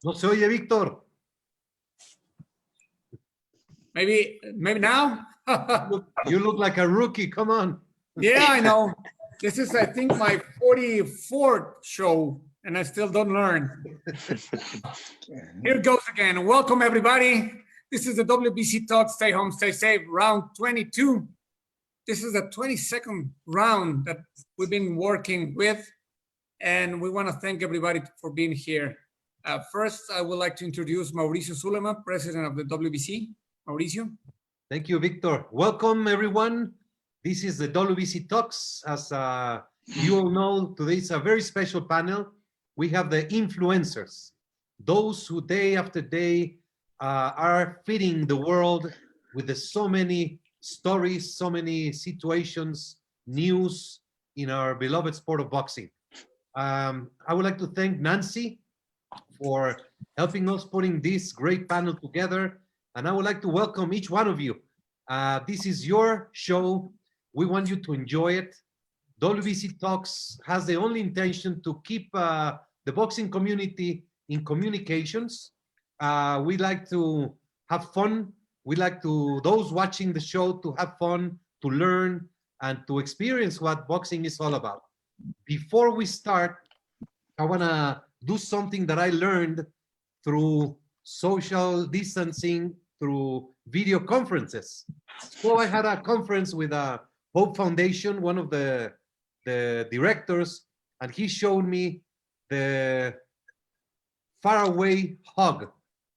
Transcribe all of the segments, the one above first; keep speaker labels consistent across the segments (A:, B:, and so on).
A: No se oye, Víctor.
B: Maybe now?
A: You look like a rookie. Come on.
B: Yeah, I know. This is, I think, my 44th show, and I still don't learn. Here goes again. Welcome, everybody. This is the WBC Talk, Stay Home, Stay Safe, round 22. This is the 22nd round that we've been working with, and we want to thank everybody for being here. First, I would like to introduce Mauricio Sulema, president of the WBC. Mauricio.
A: Thank you, Victor. Welcome, everyone. This is the WBC Talks. As you all know, today is a very special panel. We have the influencers, those who day after day are feeding the world with so many stories, so many situations, news in our beloved sport of boxing. I would like to thank Nancy for helping us putting this great panel together. And I would like to welcome each one of you. This is your show. We want you to enjoy it. WBC Talks has the only intention to keep the boxing community in communications. We like to have fun. We like to, those watching the show, to have fun, to learn, and to experience what boxing is all about. Before we start, I want to do something that I learned through social distancing, through video conferences. So I had a conference with a Hope Foundation, one of the directors, and he showed me the faraway hug.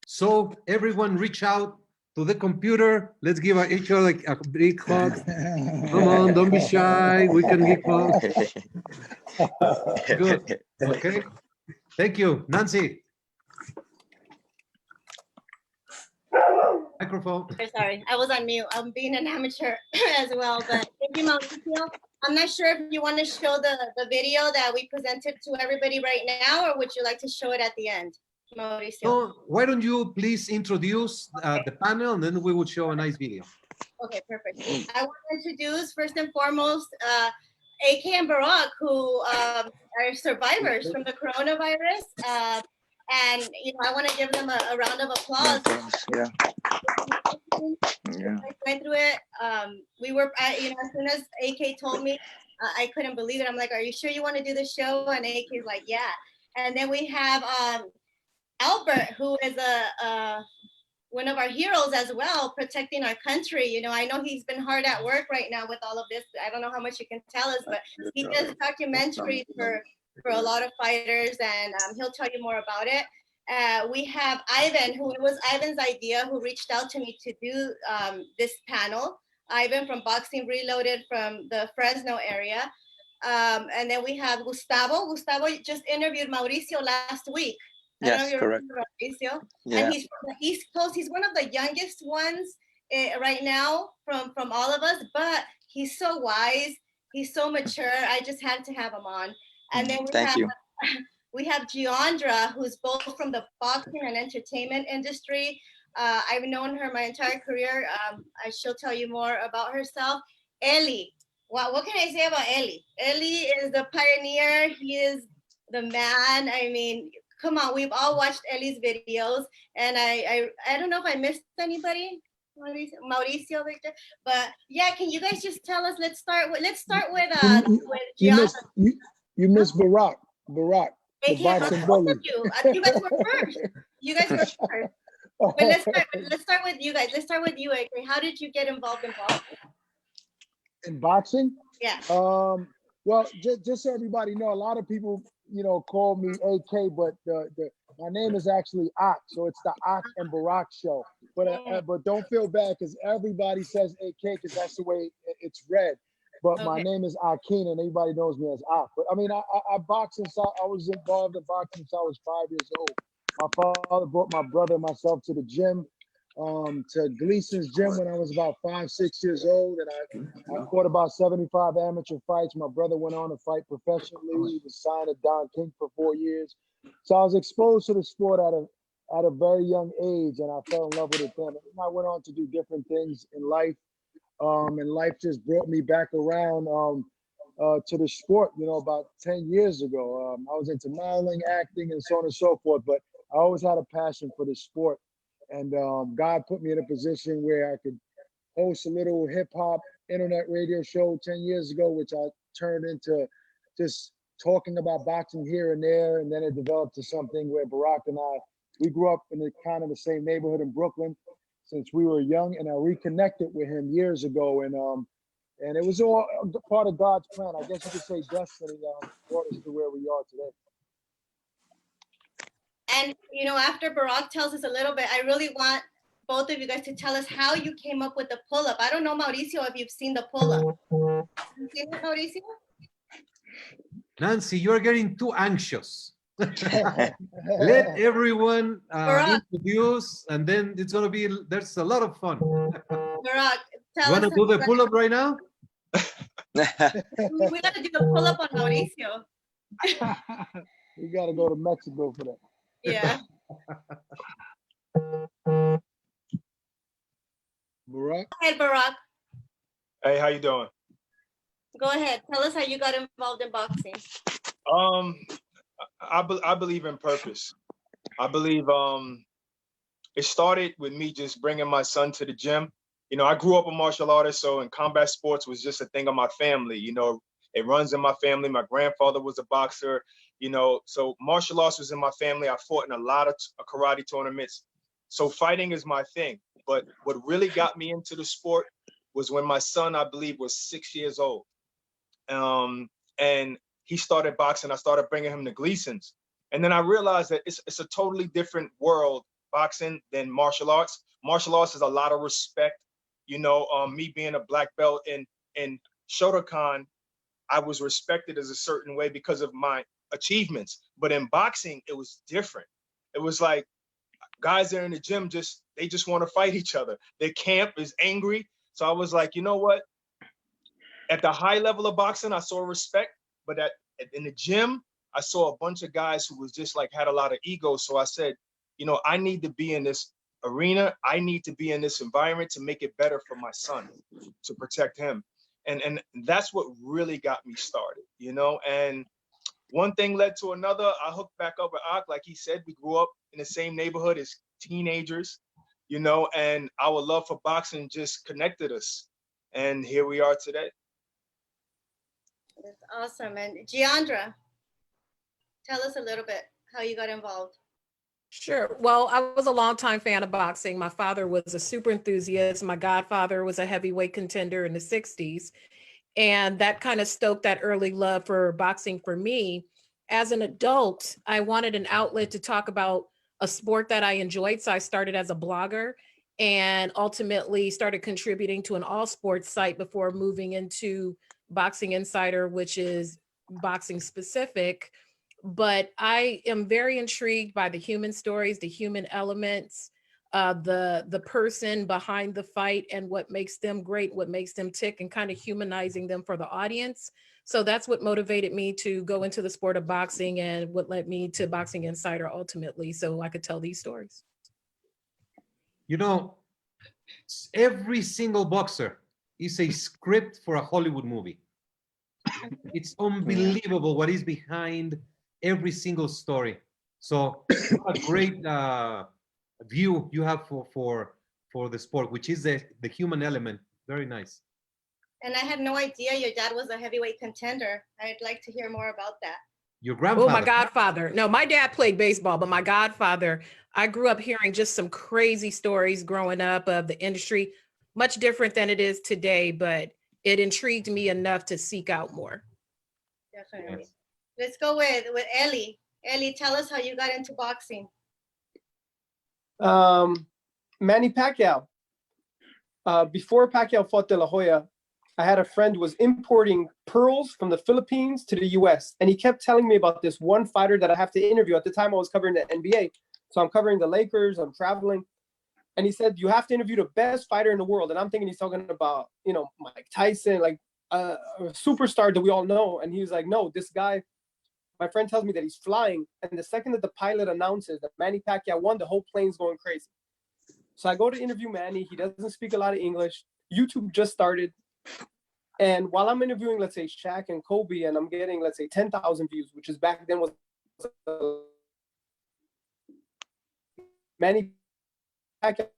A: So everyone reach out to the computer. Let's give each other a big hug. Come on, don't be shy. We can give hugs. Good. Okay. Thank you, Nancy. Microphone.
C: Sorry, I was on mute. I'm being an amateur as well, but thank you, Mauricio. I'm not sure if you want to show the video that we presented to everybody right now, or would you like to show it at the end, Mauricio?
A: So why don't you please introduce the panel, and then we will show a nice video.
C: Okay, perfect. I want to introduce first and foremost 𝗥𝗢𝗨𝗡𝗗 and 𝗥𝗢𝗨𝗡𝗗, who are survivors from the coronavirus. And I want to give them a round of applause.
D: Yeah.
C: I went through it. We were, as soon as 𝗥𝗢𝗨 told me, I couldn't believe it. I'm like, "Are you sure you want to do the show?" And 𝗥𝗢𝗨's like, "Yeah." And then we have Albert, who is one of our heroes as well, protecting our country. I know he's been hard at work right now with all of this. I don't know how much you can tell us, but he does documentaries for a lot of fighters, and he'll tell you more about it. We have Ivan, who it was Ivan's idea, who reached out to me to do this panel. Ivan from Boxing Reloaded from the Fresno area. And then we have Gustavo. Gustavo just interviewed Mauricio last week.
D: Yes, correct.
C: Mauricio.
D: Yeah.
C: And he's from the East Coast. He's one of the youngest ones right now from all of us, but he's so wise. He's so mature. I just had to have him on. And then we have Giandra, who's both from the boxing and entertainment industry. I've known her my entire career. She'll tell you more about herself. Eli, what can I say about Eli? Eli is the pioneer. He is the man. I mean, come on, we've all watched Eli's videos, and I don't know if I missed anybody. Mauricio, Victor, but yeah, can you guys just tell us? Let's start with Giandra.
E: You missed Barack. The boxing bully.
C: You guys were first. But let's start with you guys. Let's start with you, 𝗥𝗢𝗨. How did you get involved in boxing?
E: In boxing?
C: Yeah.
E: Well, just so everybody know, a lot of people, call me 𝗥𝗢𝗨, but my name is actually 𝗥, so it's the 𝗥 and Barack show. But don't feel bad, because everybody says 𝗥𝗢𝗨 because that's the way it's read. But my name is 𝗥𝗢𝗨, and everybody knows me as 𝗥. But I mean, I boxed since I was involved in boxing since I was 5 years old. My father brought my brother and myself to the gym, to Gleason's gym when I was about 5, 6 years old, and I fought about 75 amateur fights. My brother went on to fight professionally. He was signed to Don King for 4 years. So I was exposed to the sport at a very young age, and I fell in love with it then. And I went on to do different things in life. And life just brought me back around to the sport, about 10 years ago. I was into modeling, acting, and so on and so forth. But I always had a passion for the sport, and God put me in a position where I could host a little hip hop internet radio show 10 years ago, which I turned into just talking about boxing here and there, and then it developed to something where Barack and I, we grew up in the kind of the same neighborhood in Brooklyn since we were young, and I reconnected with him years ago, and it was all part of God's plan. I guess you could say destiny brought us to where we are today.
C: And, you know, after Barack tells us a little bit, I really want both of you guys to tell us how you came up with the pull-up. I don't know, Mauricio, if you've seen the pull-up. You seen it, Mauricio?
A: Nancy, you're getting too anxious. Let everyone introduce, and then it's going to be, there's a lot of fun.
C: Barack, tell
A: You want
C: us.
A: to do the pull-up right now?
C: We got to do the pull-up on Mauricio.
E: We got to go to Mexico for that.
C: Yeah.
E: Barack?
C: Go ahead, Barack.
D: Hey, how you doing?
C: Go ahead. Tell us how you got involved in boxing.
D: I believe in purpose. I believe it started with me just bringing my son to the gym. You know, I grew up a martial artist, so in combat sports was just a thing of my family. You know, it runs in my family. My grandfather was a boxer, you know, so martial arts was in my family. I fought in a lot of karate tournaments. So fighting is my thing. But what really got me into the sport was when my son, I believe, was 6 years old. And he started boxing. I started bringing him to Gleason's. And then I realized that it's a totally different world, boxing, than martial arts. Martial arts is a lot of respect. You know, me being a black belt in Shotokan, I was respected as a certain way because of my achievements. But in boxing, it was different. It was like guys that are in the gym, they just want to fight each other. Their camp is angry. So I was like, you know what? At the high level of boxing, I saw respect, but in the gym, I saw a bunch of guys who was just like, had a lot of ego. So I said, you know, I need to be in this arena. I need to be in this environment to make it better for my son, to protect him. And that's what really got me started, you know? And one thing led to another. I hooked back up with Ak. Like he said, we grew up in the same neighborhood as teenagers, you know, and our love for boxing just connected us. And here we are today.
C: That's awesome. And 𝗧𝗔𝗟𝗡, tell us a little bit how you got involved.
F: Sure. Well, I was a longtime fan of boxing. My father was a super enthusiast. My godfather was a heavyweight contender in the 60s. And that kind of stoked that early love for boxing for me. As an adult, I wanted an outlet to talk about a sport that I enjoyed. So I started as a blogger and ultimately started contributing to an all sports site before moving into Boxing Insider, which is boxing specific. But I am very intrigued by the human stories, the human elements, the person behind the fight and what makes them great, what makes them tick, and kind of humanizing them for the audience. So that's what motivated me to go into the sport of boxing and what led me to Boxing Insider ultimately, so I could tell these stories.
A: You know, every single boxer is a script for a Hollywood movie. It's unbelievable what is behind every single story. So what a great view you have for the sport, which is the human element. Very nice.
C: And I had no idea your dad was a heavyweight contender. I'd like to hear more about that.
A: Your grandfather.
F: Oh, my godfather. No, my dad played baseball, but my godfather, I grew up hearing just some crazy stories growing up of the industry, much different than it is today, but it intrigued me enough to seek out more.
C: Definitely.
A: Yes.
C: Let's go with Ellie. Ellie, tell us how you got into boxing.
G: Manny Pacquiao. Before Pacquiao fought De La Hoya, I had a friend who was importing pearls from the Philippines to the US. And he kept telling me about this one fighter that I have to interview. At the time I was covering the NBA. So I'm covering the Lakers, I'm traveling. And he said, you have to interview the best fighter in the world. And I'm thinking he's talking about, you know, Mike Tyson, like a superstar that we all know. And he was like, no, this guy, my friend tells me that he's flying. And the second that the pilot announces that Manny Pacquiao won, the whole plane's going crazy. So I go to interview Manny. He doesn't speak a lot of English. YouTube just started. And while I'm interviewing, let's say, Shaq and Kobe, and I'm getting, let's say, 10,000 views, which is back then was Manny Pacquiao.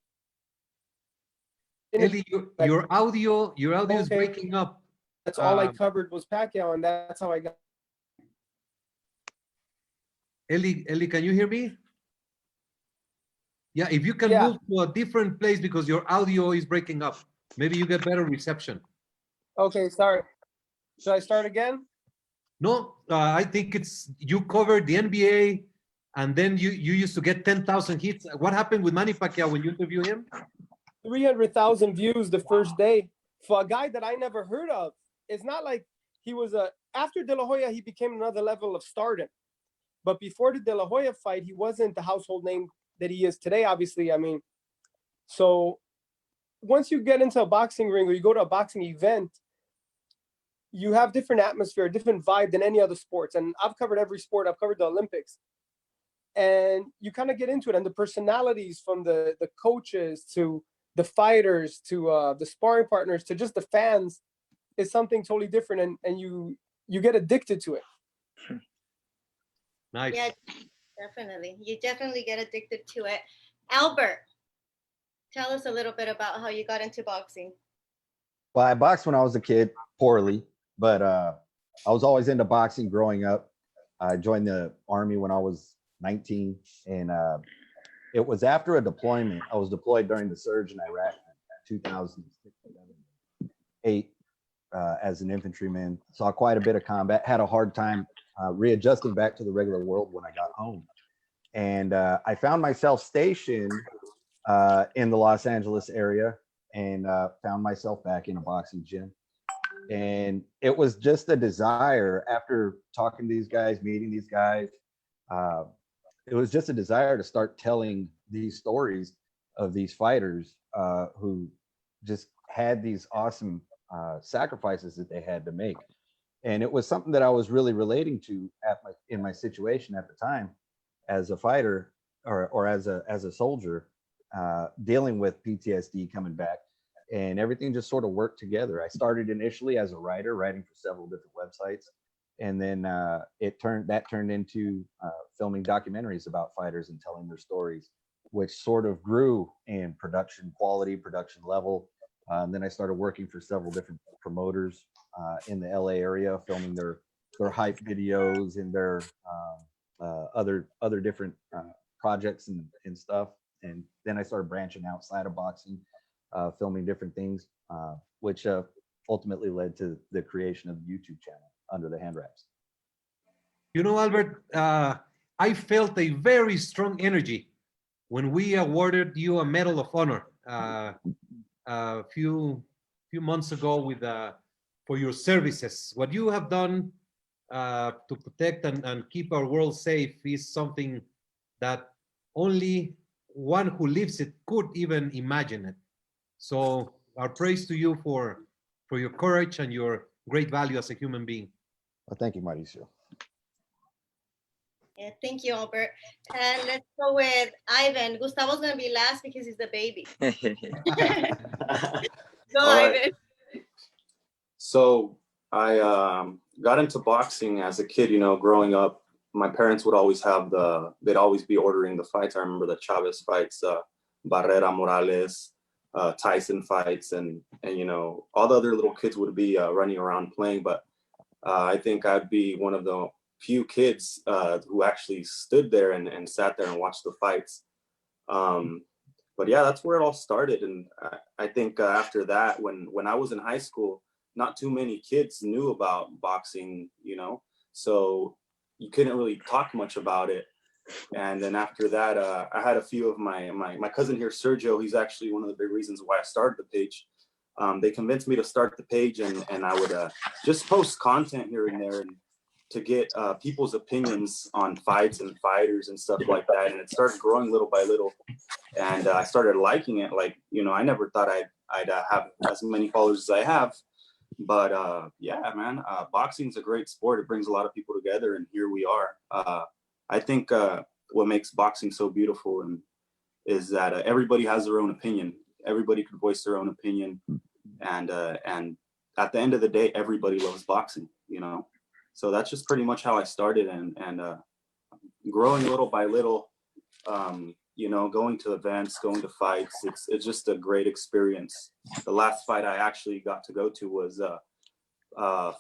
A: Eli, your audio is
G: Okay.
A: breaking up.
G: That's all I covered was Pacquiao, and that's how I got.
A: Eli, can you hear me? Yeah, if you can
G: Yeah.
A: move to a different place because your audio is breaking up. Maybe you get better reception.
G: Okay, sorry. Should I start again?
A: No, I think it's you covered the NBA, and then you used to get 10,000 hits. What happened with Manny Pacquiao when you interview him?
G: 300,000 views the first day for a guy that I never heard of. It's not like he was after De La Hoya, he became another level of stardom. But before the De La Hoya fight, he wasn't the household name that he is today, obviously. I mean, so once you get into a boxing ring or you go to a boxing event, you have different atmosphere, different vibe than any other sports. And I've covered every sport. I've covered the Olympics. And you kind of get into it. And the personalities from the coaches to the fighters to the sparring partners to just the fans is something totally different. And you get addicted to it.
A: Nice.
C: Yeah, definitely. You definitely get addicted to it. Albert, tell us a little bit about how you got into boxing.
H: Well, I boxed when I was a kid, poorly, but I was always into boxing growing up. I joined the Army when I was 19, and it was after a deployment. I was deployed during the surge in Iraq in 2008 as an infantryman. Saw quite a bit of combat, had a hard time readjusting back to the regular world when I got home. And I found myself stationed in the Los Angeles area, and found myself back in a boxing gym. And it was just a desire after talking to these guys, meeting these guys. It was just a desire to start telling these stories of these fighters who just had these awesome sacrifices that they had to make. And it was something that I was really relating to in my situation at the time as a fighter or as a soldier, dealing with PTSD coming back, and everything just sort of worked together. I started initially as a writer, writing for several different websites, and then that turned into filming documentaries about fighters and telling their stories, which sort of grew in production quality, production level. And then I started working for several different promoters in the LA area, filming their hype videos and their other different projects and stuff. And then I started branching outside of boxing, filming different things, which ultimately led to the creation of the YouTube channel Under the Hand Wraps.
A: You know, Albert, I felt a very strong energy when we awarded you a Medal of Honor a few months ago with for your services. What you have done to protect and keep our world safe is something that only one who lives it could even imagine it. So our praise to you for your courage and your great value as a human being.
H: Well, thank you, Mauricio.
C: Yeah, thank you, Albert. And let's go with Ivan. Gustavo's going to be last because he's the baby. Go, Ivan.
I: So I got into boxing as a kid, you know, growing up. My parents would always have they'd always be ordering the fights. I remember the Chavez fights, Barrera Morales, Tyson fights, and you know, all the other little kids would be running around playing. But I think I'd be one of the few kids who actually stood there and sat there and watched the fights. But yeah, that's where it all started. And I think after that, when I was in high school, not too many kids knew about boxing, you know, so you couldn't really talk much about it. And then after that, I had a few of my cousin here, Sergio. He's actually one of the big reasons why I started the page. They convinced me to start the page, and I would just post content here and there and to get people's opinions on fights and fighters and stuff like that. And it started growing little by little. And I started liking it. Like, you know, I never thought I'd have as many followers as I have. But yeah, man, boxing is a great sport. It brings a lot of people together, and here we are. I think what makes boxing so beautiful is that everybody has their own opinion. Everybody can voice their own opinion, and at the end of the day, everybody loves boxing. You know, so that's just pretty much how I started, and growing little by little. you know, going to events, going to fights. It's just a great experience. The last fight I actually got to go to was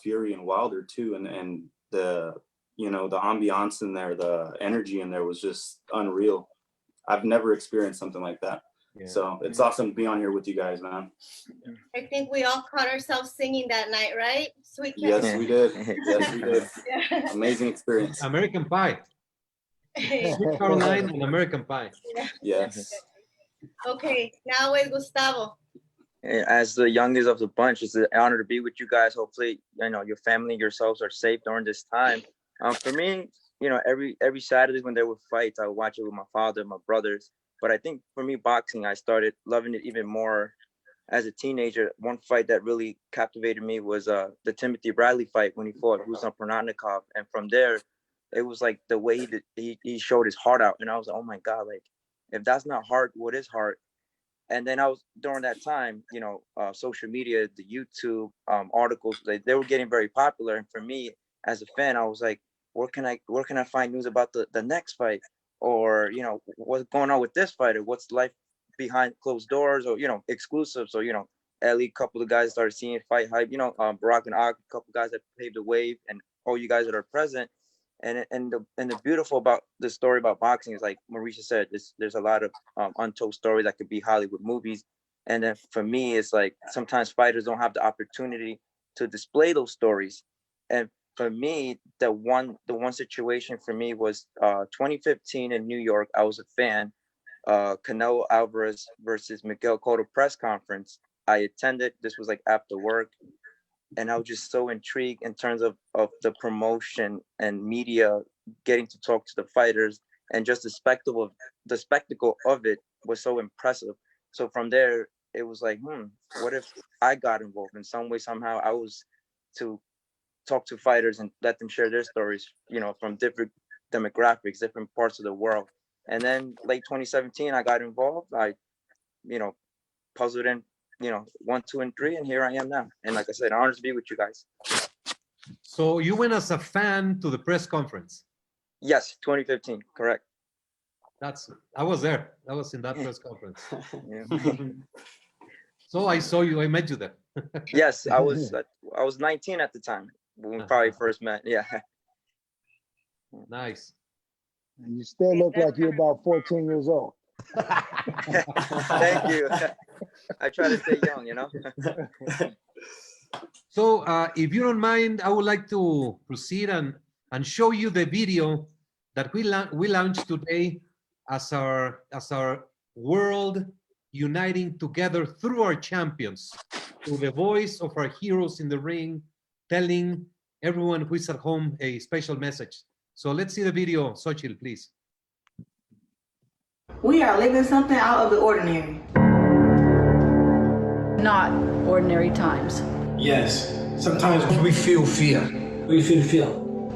I: Fury and Wilder too, and the, you know, the ambiance in there, the energy in there was just unreal. I've never experienced something like that.
A: Yeah.
I: So it's awesome to be on here with you guys, man.
C: I think we all caught ourselves singing that night, right? Sweet
I: Yes,
C: Caroline.
I: we did. Yes, we did.
C: Yeah.
I: Amazing experience.
A: American Pie. Sweet Caroline and American Pie.
I: Yes.
C: Okay, now with Gustavo.
J: As the youngest of the bunch, it's an honor to be with you guys. Hopefully, you know, your family, yourselves are safe during this time. For me, you know, every Saturday when there were fights, I would watch it with my father, my brothers. But I think for me, boxing, I started loving it even more as a teenager. One fight that really captivated me was the Timothy Bradley fight when he fought 𝗧𝗔𝗟𝗡𝗗. And from there, it was like the way he showed his heart out. And I was like, oh my God, like, if that's not heart, what is heart? And then I was, during that time, you know, social media, the YouTube articles, they were getting very popular. And for me, as a fan, I was like, where can I find news about the next fight? Or, you know, what's going on with this fighter? What's life behind closed doors? Or, you know, exclusives. So, you know, Ellie, a couple of guys started seeing Fight Hype, you know, Barack and 𝗥𝗢𝗨, a couple of guys that paved the way, and all you guys that are present. And the beautiful about the story about boxing is, like Mauricia said, there's a lot of untold stories that could be Hollywood movies. And then for me, it's like sometimes fighters don't have the opportunity to display those stories. And for me, the one situation for me was 2015 in New York. I was a fan. Canelo Alvarez versus Miguel Cotto press conference. I attended. This was like after work. And I was just so intrigued in terms of the promotion and media getting to talk to the fighters, and just the spectacle of it was so impressive. So from there, it was like, what if I got involved in some way, somehow? I was to talk to fighters and let them share their stories, you know, from different demographics, different parts of the world. And then late 2017, I got involved. I, you know, puzzled in, you know, 1, 2, and 3, and here I am now. And like I said, honored to be with you guys.
A: So you went as a fan to the press conference?
J: Yes, 2015, correct.
A: I was there. I was in that press conference.
J: Yeah.
A: So I saw you. I met you there.
J: Yes, I was 19 at the time when we probably first met. Yeah.
A: Nice.
E: And you still look like you're about 14 years old.
J: Thank you. I try to stay young, you know.
A: So if you don't mind, I would like to proceed and show you the video that we launched today as our world uniting together through our champions, through the voice of our heroes in the ring, telling everyone who is at home a special message. So let's see the video. 𝗧𝗔𝗟𝗡𝗗, please.
K: We are living something out of the ordinary.
L: Not ordinary times.
M: Yes, sometimes we feel fear. We feel fear.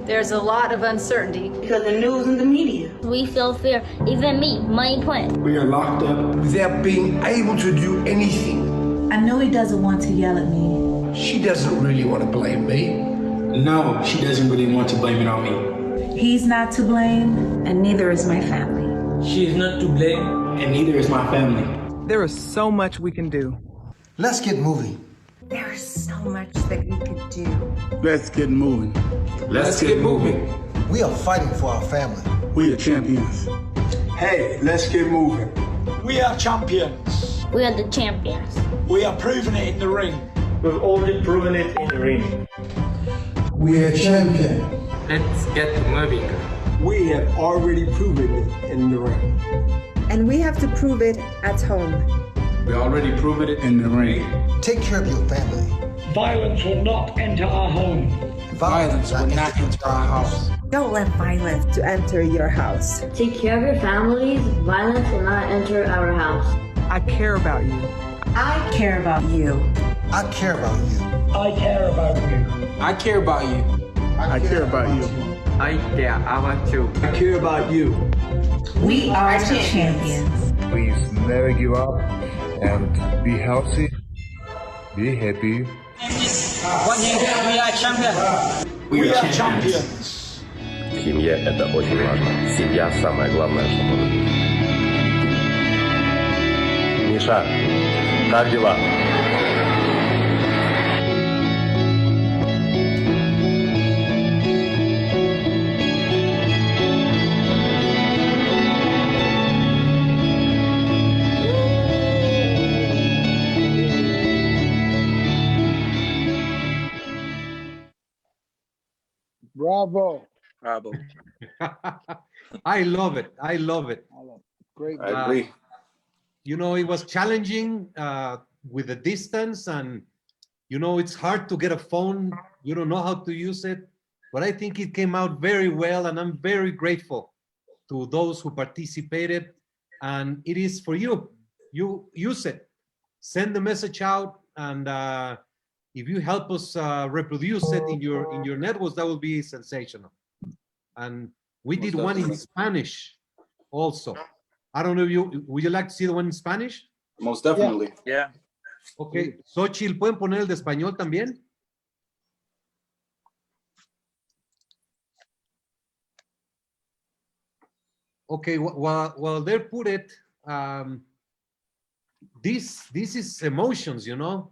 L: There's a lot of uncertainty.
K: Because the news and the media.
N: We feel fear, even me, my point.
M: We are locked up without being able to do anything.
O: I know he doesn't want to yell at me.
M: She doesn't really want to blame me. No, she doesn't really want to blame it on me.
O: He's not to blame, and neither is my family.
M: She is not to blame, and neither is my family.
P: There is so much we can do.
M: Let's get moving.
O: There is so much that we could do.
M: Let's get moving. Let's get moving.
Q: We are fighting for our family.
M: We are champions. Hey, let's get moving. We are champions.
N: We are the champions.
M: We are proving it in the ring. We've already proven it in the ring. We are champions.
J: Let's get moving.
M: We have already proven it in the ring.
O: And we have to prove it at home.
M: We already proved it in the ring.
Q: Take care of your family.
M: Violence will not enter our home. Violence will not enter our house.
O: Don't let violence to enter your house.
N: Take care of your families. Violence will not enter our house.
P: I care about you.
O: I care about you.
Q: I care about you.
M: I care about you. I care about you. I care about you.
J: I care about you.
M: I care about you.
O: We are champions.
R: Please never give up and be healthy, be happy.
M: We are champions. We are champions.
S: В семье это очень важно. Семья самое главное, что может быть.
R: Миша, как дела?
E: Bravo.
J: Bravo.
A: I love it. I love it.
E: Great.
I: I agree.
A: You know, it was challenging with the distance, and you know, it's hard to get a phone. You don't know how to use it, but I think it came out very well, and I'm very grateful to those who participated. And it is for you. You use it. Send the message out, and if you help us reproduce it in your networks, that will be sensational. And we did one in Spanish also. I don't know if would you like to see the one in Spanish?
I: Most definitely.
J: Yeah.
A: Okay. 𝗧𝗔𝗟𝗞𝗦, ¿pueden poner el de español también? Okay, while they put it, this is emotions, you know.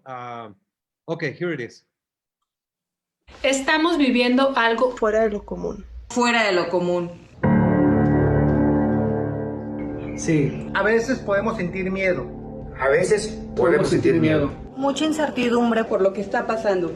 A: Okay, here it is.
O: Estamos viviendo algo fuera de lo común.
K: Fuera de lo común.
M: Sí, a veces podemos sentir miedo. A veces podemos sentir miedo.
K: Mucha incertidumbre por lo que está pasando.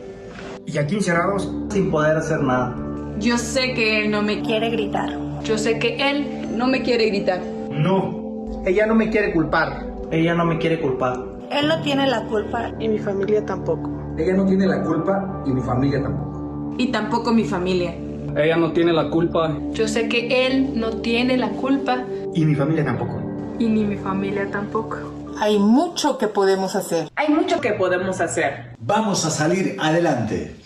M: Y aquí encerrados sin poder hacer nada.
O: Yo sé que él no me quiere gritar. Yo sé que él
K: No me quiere gritar.
M: No, ella no me quiere culpar. Ella no me quiere culpar.
K: Él no tiene la culpa.
O: y mi familia tampoco.
M: Ella no tiene la culpa y mi familia tampoco.
K: Y tampoco mi familia.
S: Ella no tiene la culpa.
O: Yo sé que él no tiene la culpa
M: Y mi familia tampoco.
O: y ni mi familia tampoco.
K: Hay mucho que podemos hacer.
O: Hay mucho que podemos hacer.
Q: Vamos a salir adelante.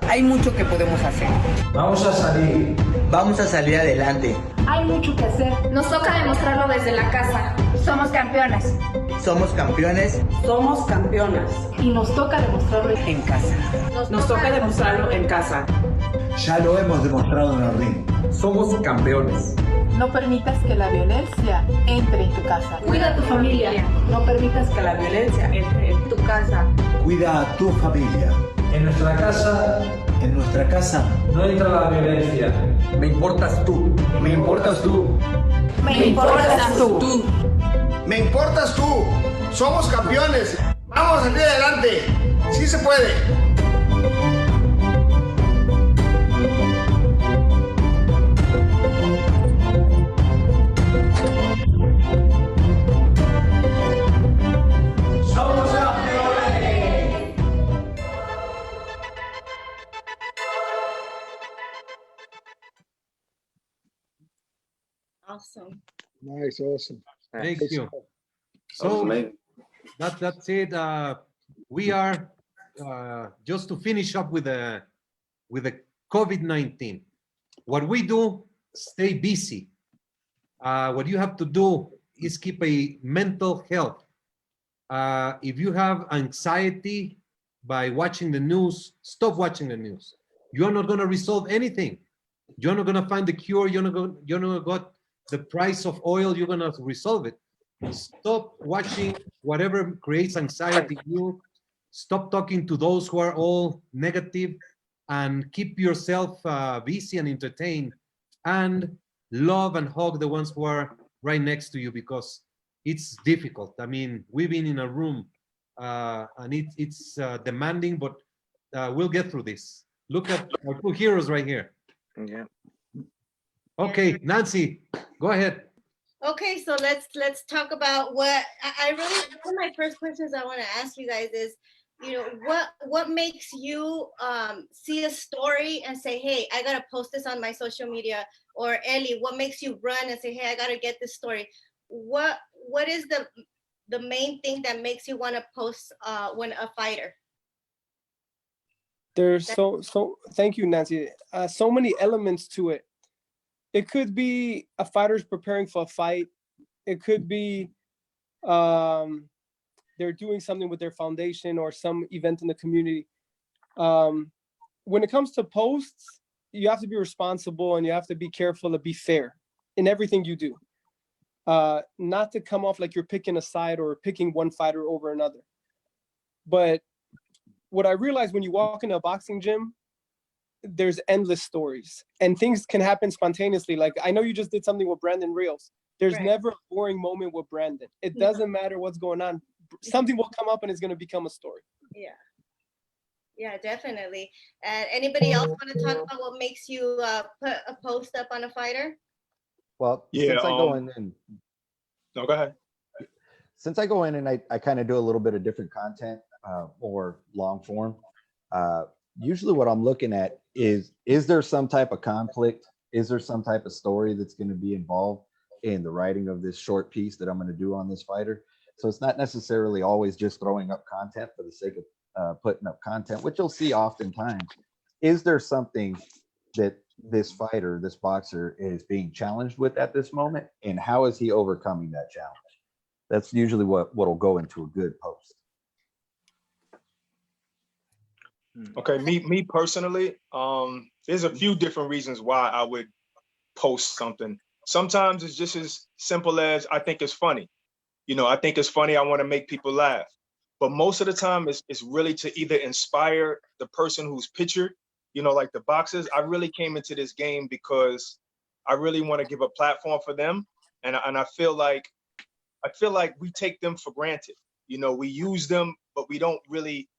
K: Hay mucho que podemos hacer.
M: Vamos a salir. Vamos a salir adelante.
O: Hay mucho que hacer. Nos toca demostrarlo desde la casa. Somos campeonas.
M: Somos campeones.
K: Somos campeonas.
O: Y nos toca demostrarlo
K: En casa.
O: Nos toca demostrarlo en casa.
Q: Ya lo hemos demostrado en el ring.
M: Somos campeones.
O: No permitas que la violencia entre en tu casa. Cuida a tu familia. No permitas que la violencia entre en tu casa.
Q: Cuida a tu familia.
M: En nuestra casa
Q: En nuestra casa
M: no entra la violencia. Me importas tú. Me importas tú.
O: Me importas tú.
T: Me importas tú. Somos campeones. Vamos a salir adelante. Sí se puede.
M: Somos campeones.
C: Awesome.
E: Nice, awesome.
A: Thank you.
I: That was
A: So
I: amazing.
A: that's it. We are just to finish up with the COVID-19. What we do, stay busy. What you have to do is keep a mental health. If you have anxiety by watching the news, stop watching the news. You're not going to resolve anything. You're not going to find the cure. You're not going to get the price of oil. You're going to resolve it. Stop watching whatever creates anxiety in you. Stop talking to those who are all negative, and keep yourself busy and entertained, and love and hug the ones who are right next to you, because it's difficult. I mean, we've been in a room and it's demanding, but we'll get through this. Look at our two heroes right here.
J: Yeah.
A: Okay, Nancy, go ahead.
C: Okay, so let's talk about what I really, one of my first questions I want to ask you guys is, you know, what makes you see a story and say, hey, I gotta post this on my social media? Or Ellie, what makes you run and say, hey, I gotta get this story? What is the main thing that makes you want to post when a fighter?
G: There's so thank you, Nancy. So many elements to it. It could be a fighter's preparing for a fight. It could be they're doing something with their foundation or some event in the community. When it comes to posts, you have to be responsible and you have to be careful to be fair in everything you do. not to come off like you're picking a side or picking one fighter over another. But what I realized when you walk into a boxing gym, there's endless stories and things can happen spontaneously. Like I know you just did something with Brandon Reels. There's never a boring moment with Brandon. It doesn't matter what's going on. Something will come up and it's going to become a story.
C: Yeah. Yeah, definitely. And anybody else want to talk about what makes you put a post up on a fighter?
H: Well,
D: Yeah,
H: since I go in and
D: no, go ahead.
H: Since I go in and I kind of do a little bit of different content, or long form, usually what I'm looking at is there some type of conflict? Is there some type of story that's going to be involved in the writing of this short piece that I'm going to do on this fighter? So it's not necessarily always just throwing up content for the sake of putting up content, which you'll see oftentimes. Is there something that this fighter, this boxer, is being challenged with at this moment, and how is he overcoming that challenge? That's usually what'll go into a good post.
D: Okay, me personally, there's a few different reasons why I would post something. Sometimes it's just as simple as I think it's funny. You know, I think it's funny, I want to make people laugh. But most of the time it's really to either inspire the person who's pictured, you know, like the boxers. I really came into this game because I really want to give a platform for them. And I feel like we take them for granted. You know, we use them, but we don't really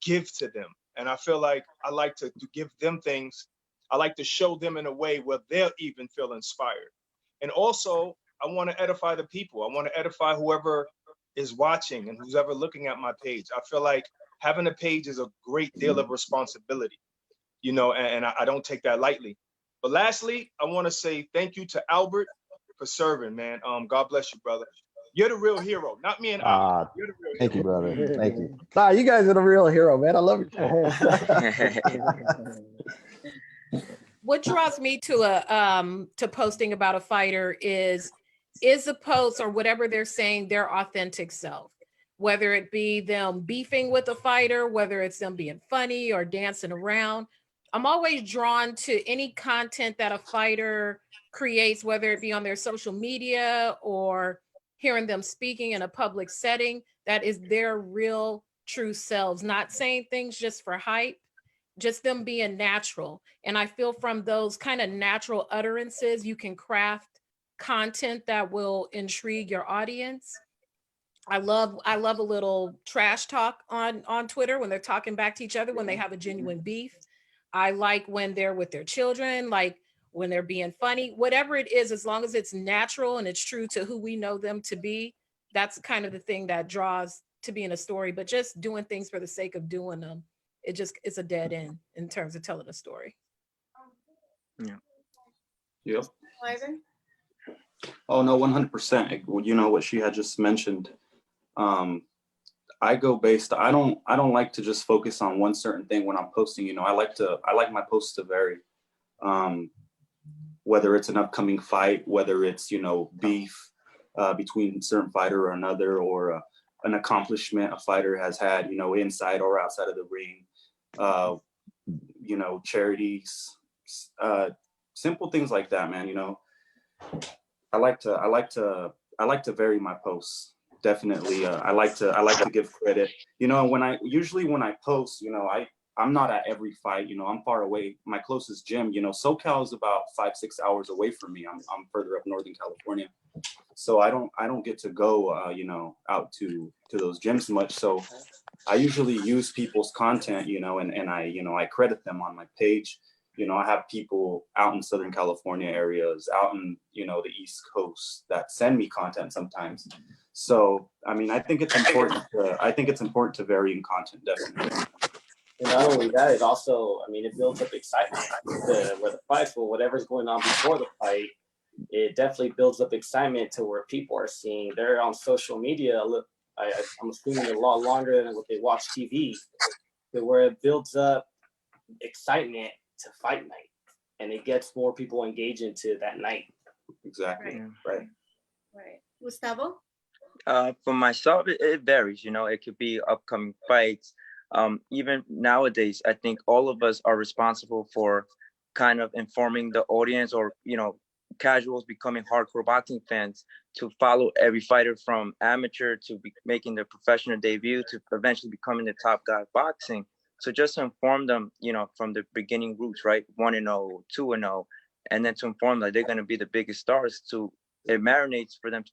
D: give to them. And I feel like I like to give them things. I like to show them in a way where they'll even feel inspired. And also, I want to edify the people. I want to edify whoever is watching and who's ever looking at my page. I feel like having a page is a great deal of responsibility, you know, and I don't take that lightly. But lastly, I want to say thank you to Albert for serving, man. God bless you, brother. You're the real hero, not me and Al. You're the real hero.
H: Thank you, brother. Thank you. Nah, you guys are the real hero, man. I love you.
F: What draws me to posting about a fighter is the post or whatever they're saying their authentic self, whether it be them beefing with a fighter, whether it's them being funny or dancing around. I'm always drawn to any content that a fighter creates, whether it be on their social media or hearing them speaking in a public setting, that is their real true selves, not saying things just for hype, just them being natural. And I feel from those kind of natural utterances, you can craft content that will intrigue your audience. I love a little trash talk on Twitter when they're talking back to each other, when they have a genuine beef. I like when they're with their children, like when they're being funny, whatever it is, as long as it's natural and it's true to who we know them to be, that's kind of the thing that draws to being a story. But just doing things for the sake of doing them, it's a dead end in terms of telling a story.
I: Yeah. Yep.
C: Ivan?
I: Oh no, 100%. You know what she had just mentioned. I go based. I don't like to just focus on one certain thing when I'm posting. You know, I like my posts to vary. Whether it's an upcoming fight, whether it's, you know, beef between a certain fighter or another, or an accomplishment a fighter has had, you know, inside or outside of the ring, you know, charities, simple things like that, man. You know, I like to vary my posts. Definitely, I like to give credit. You know, when I post, you know, I'm not at every fight. You know, I'm far away. My closest gym, you know, SoCal is about 5-6 hours away from me. I'm further up Northern California, so I don't get to go, you know, out to those gyms much. So I usually use people's content, you know, and I credit them on my page. You know, I have people out in Southern California areas, out in, you know, the East Coast that send me content sometimes. So, I mean, I think it's important to vary in content, definitely.
U: And not only that, it also, I mean, it builds up excitement where the fights, well, whatever's going on before the fight, it definitely builds up excitement to where people are seeing. They're on social media, I'm assuming a lot longer than what they watch TV, to where it builds up excitement to fight night, and it gets more people engaged into that night.
I: Exactly.
U: Right.
C: Gustavo?
J: For myself, it varies. You know, it could be upcoming fights. Even nowadays, I think all of us are responsible for kind of informing the audience, or, you know, casuals becoming hardcore boxing fans to follow every fighter from amateur to making their professional debut to eventually becoming the top guy of boxing. So just to inform them, you know, from the beginning roots, right? 1-0, 2-0, and then to inform them that they're going to be the biggest stars. It marinates for them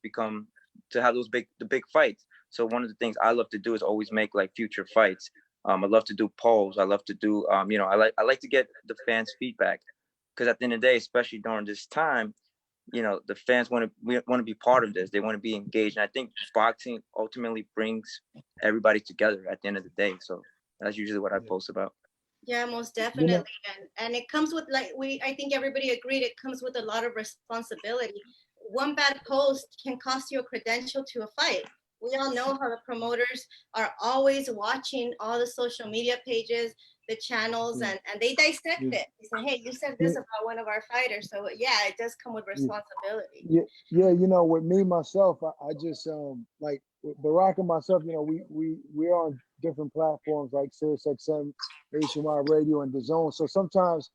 J: to have the big fights. So one of the things I love to do is always make like future fights. I love to do polls. I love to do, you know, I like to get the fans' feedback, because at the end of the day, especially during this time, you know, the fans want to be part of this. They want to be engaged. And I think boxing ultimately brings everybody together at the end of the day. So that's usually what I post about.
C: Yeah, most definitely. And it comes with, like, I think everybody agreed, it comes with a lot of responsibility. One bad post can cost you a credential to a fight. We all know how the promoters are always watching all the social media pages, the channels, and they dissect it. They say, hey, you said this about one of our fighters. So yeah, it does come with responsibility.
E: Yeah, you know, with me myself, I just like with 𝗥𝗡 and myself, you know, we're on different platforms like 𝗧𝗔𝗟𝗡𝗗, Nationwide Radio, and 𝗧𝗏𝗏. So sometimes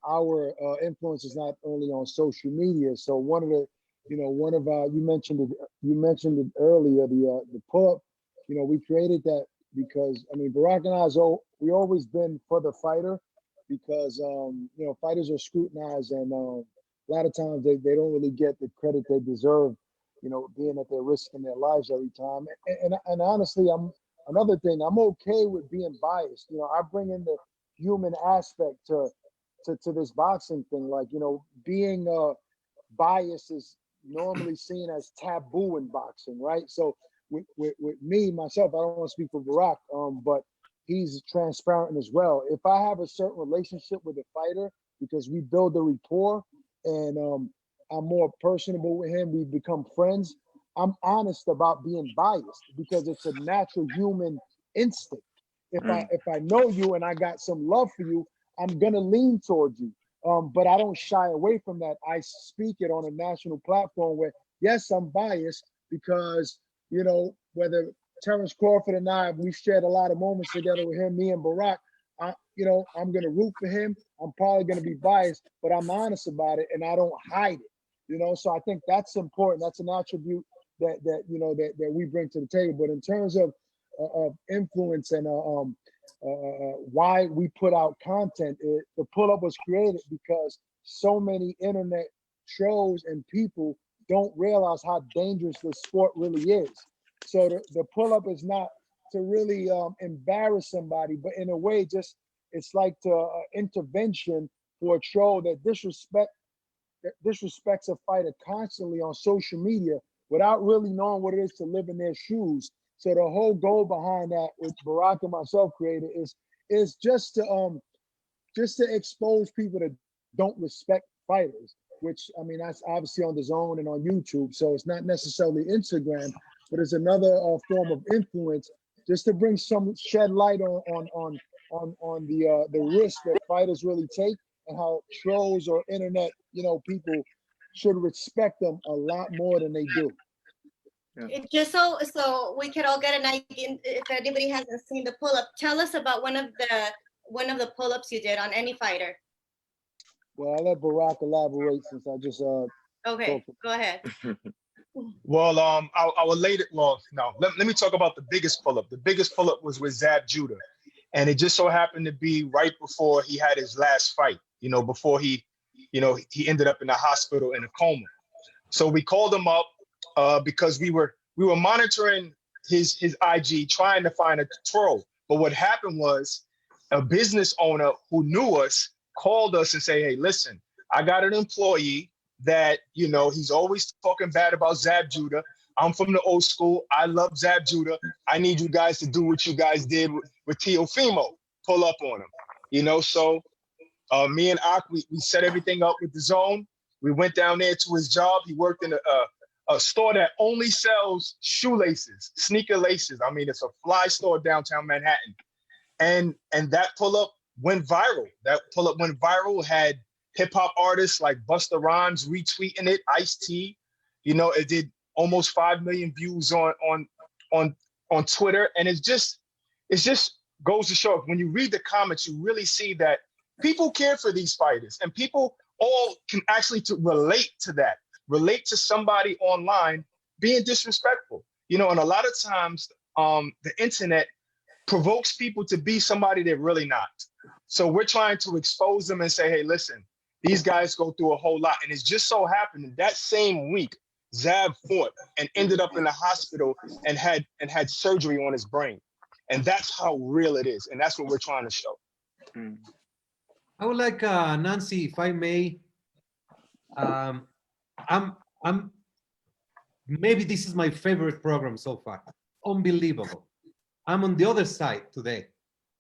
E: our influence is not only on social media. So one of the, you know, you mentioned it earlier, the pull-up. You know, we created that because, I mean, 𝗥𝗡 and I, we always been for the fighter, because you know, fighters are scrutinized, and a lot of times they don't really get the credit they deserve, you know, being that they're risking their lives every time. And honestly, another thing, I'm okay with being biased. You know, I bring in the human aspect to this boxing thing. Like, you know, being biased is normally seen as taboo in boxing, right? So with me, myself, I don't want to speak for 𝗥𝗡, but he's transparent as well. If I have a certain relationship with a fighter, because we build a rapport, and I'm more personable with him, we become friends, I'm honest about being biased, because it's a natural human instinct. If I know you and I got some love for you, I'm gonna lean towards you. But I don't shy away from that. I speak it on a national platform where, yes, I'm biased, because, you know, whether Terrence Crawford and I, we've shared a lot of moments together with him, me and 𝗥𝗡. You know, I'm gonna root for him. I'm probably gonna be biased, but I'm honest about it, and I don't hide it. You know, so I think that's important. That's an attribute that you know that we bring to the table. But in terms of influence and why we put out content, the pull-up was created because so many internet trolls and people don't realize how dangerous the sport really is. So the pull-up is not to really embarrass somebody, but in a way, just it's like the intervention for a troll that disrespects a fighter constantly on social media without really knowing what it is to live in their shoes. So the whole goal behind that, which 𝗥𝗡 and myself created, is just to expose people that don't respect fighters. Which, I mean, that's obviously on 𝗧𝗏 and on YouTube, so it's not necessarily Instagram, but it's another form of influence, just to bring shed light on the risk that fighters really take, and how trolls or internet, you know, people should respect them a lot more than they do.
C: Just so we could all get an idea, if anybody hasn't seen the pull-up, tell us about one of the pull-ups you did on any fighter.
E: Well, I'll let 𝗥𝗡 elaborate, since I just
C: okay, go ahead.
D: Well, I will lay it. Well, no, let me talk about the biggest pull-up. The biggest pull-up was with 𝗧𝗔𝗟𝗞𝗦, and it just so happened to be right before he had his last fight. You know, before he ended up in the hospital in a coma. So we called him up because we were monitoring his IG, trying to find a troll. But what happened was, a business owner who knew us called us and say, hey, listen, I got an employee that, you know, he's always talking bad about 𝗧𝗔𝗟𝗏𝗦. I'm from the old school. I love 𝗧𝗔𝗟𝗏𝗏. I need you guys to do what you guys did with Teofimo, pull up on him. You know, so me and 𝗥, we set everything up with 𝗧𝗏. We went down there to his job. He worked in a store that only sells shoelaces, sneaker laces. I mean, it's a fly store downtown Manhattan. And that pull-up went viral. That pull-up went viral, had hip-hop artists like Busta Rhymes retweeting it, Ice-T. You know, it did almost 5 million views on Twitter. And it just goes to show, when you read the comments, you really see that people care for these fighters, and people all can actually to relate to that, relate to somebody online being disrespectful. You know, and a lot of times the internet provokes people to be somebody they're really not. So we're trying to expose them and say, hey, listen, these guys go through a whole lot. And it's just so happened that same week, 𝗧𝗏 fought and ended up in the hospital and had surgery on his brain. And that's how real it is. And that's what we're trying to show.
A: I would like, Nancy, if I may, maybe this is my favorite program so far. Unbelievable. I'm on the other side today.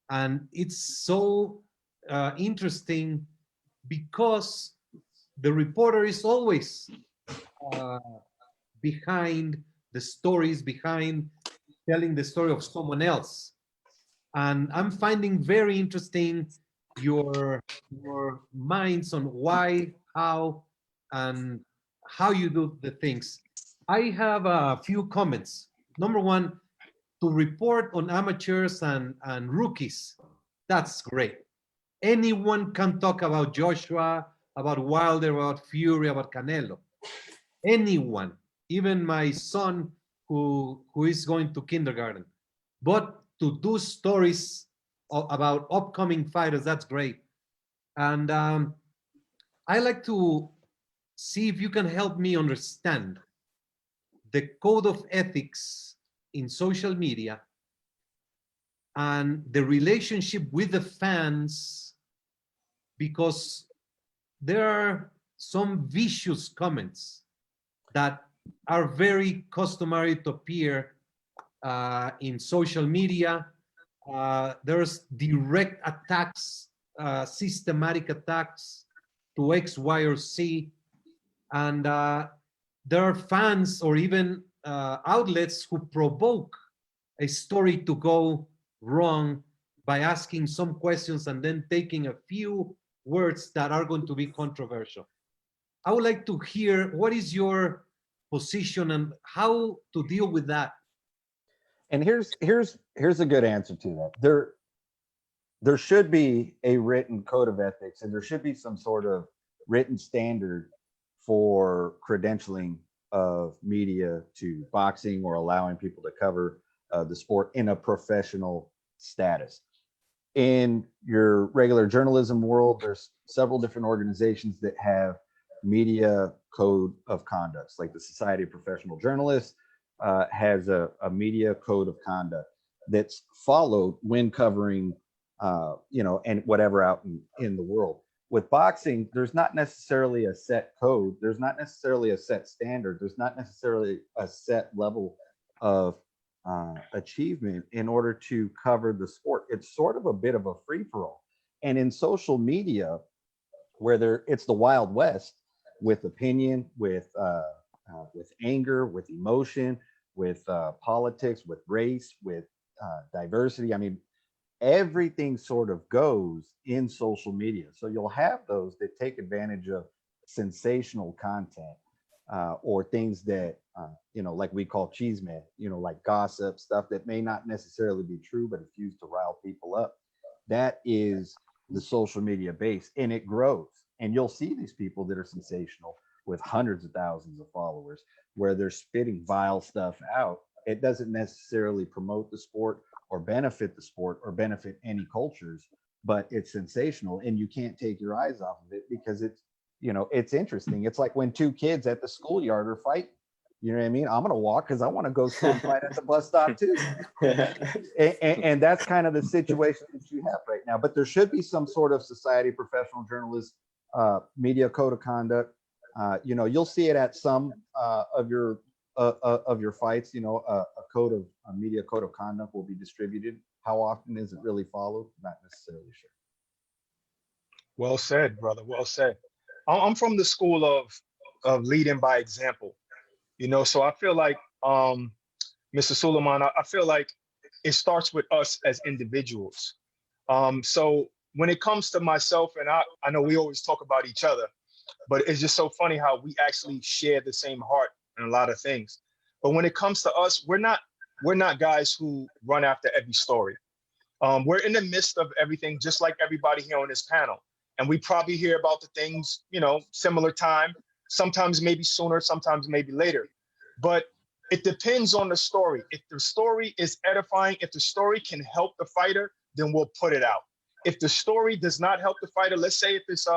A: And it's so interesting because the reporter is always behind the stories, behind telling the story of someone else. And I'm finding very interesting your minds on why, how, and how you do the things. I have a few comments. Number one, to report on amateurs and rookies, that's great. Anyone can talk about Joshua, about Wilder, about Fury, about Canelo. Anyone, even my son who is going to kindergarten. But to do stories about upcoming fighters, that's great. And I like to see if you can help me understand the code of ethics in social media and the relationship with the fans, because there are some vicious comments that are very customary to appear in social media. There's direct attacks, systematic attacks to X, Y, or Z. And there are fans or even outlets who provoke a story to go wrong by asking some questions and then taking a few words that are going to be controversial. I would like to hear what is your position and how to deal with that.
H: And here's a good answer to that. There should be a written code of ethics, and there should be some sort of written standard for credentialing of media to boxing or allowing people to cover the sport in a professional status. In your regular journalism world, there's several different organizations that have media code of conduct, like the Society of Professional Journalists has a media code of conduct that's followed when covering, and whatever out in the world. With boxing, there's not necessarily a set code. There's not necessarily a set standard. There's not necessarily a set level of achievement in order to cover the sport. It's sort of a bit of a free-for-all. And in social media, where it's the Wild West, with opinion, with anger, with emotion, with politics, with race, with diversity. I mean, everything sort of goes in social media. So you'll have those that take advantage of sensational content or things that, like we call 𝗧𝗔𝗟𝗞𝗦, like gossip, stuff that may not necessarily be true, but it's used to rile people up. That is the social media base, and it grows. And you'll see these people that are sensational with hundreds of thousands of followers where they're spitting vile stuff out. It doesn't necessarily promote the sport or benefit the sport or benefit any cultures, but it's sensational, and you can't take your eyes off of it because it's interesting. It's like when two kids at the schoolyard are fighting. You know what I mean? I'm going to walk because I want to go see them fight at the bus stop too. and that's kind of the situation that you have right now. But there should be some sort of Society of Professional Journalists media code of conduct. You'll see it at some of your fights. A media code of conduct will be distributed. How often is it really followed? Not necessarily sure.
D: Well said, brother. Well said. I'm from the school of leading by example. So I feel like, Mr. Sulaiman, I feel like it starts with us as individuals. So when it comes to myself, and I know we always talk about each other, but it's just so funny how we actually share the same heart in a lot of things. But when it comes to us, we're not guys who run after every story. We're in the midst of everything, just like everybody here on this panel. and we probably hear about the things, you know, similar time, sometimes maybe sooner, sometimes maybe later. But it depends on the story. If the story is edifying, if the story can help the fighter, then we'll put it out. If the story does not help the fighter, let's say if it's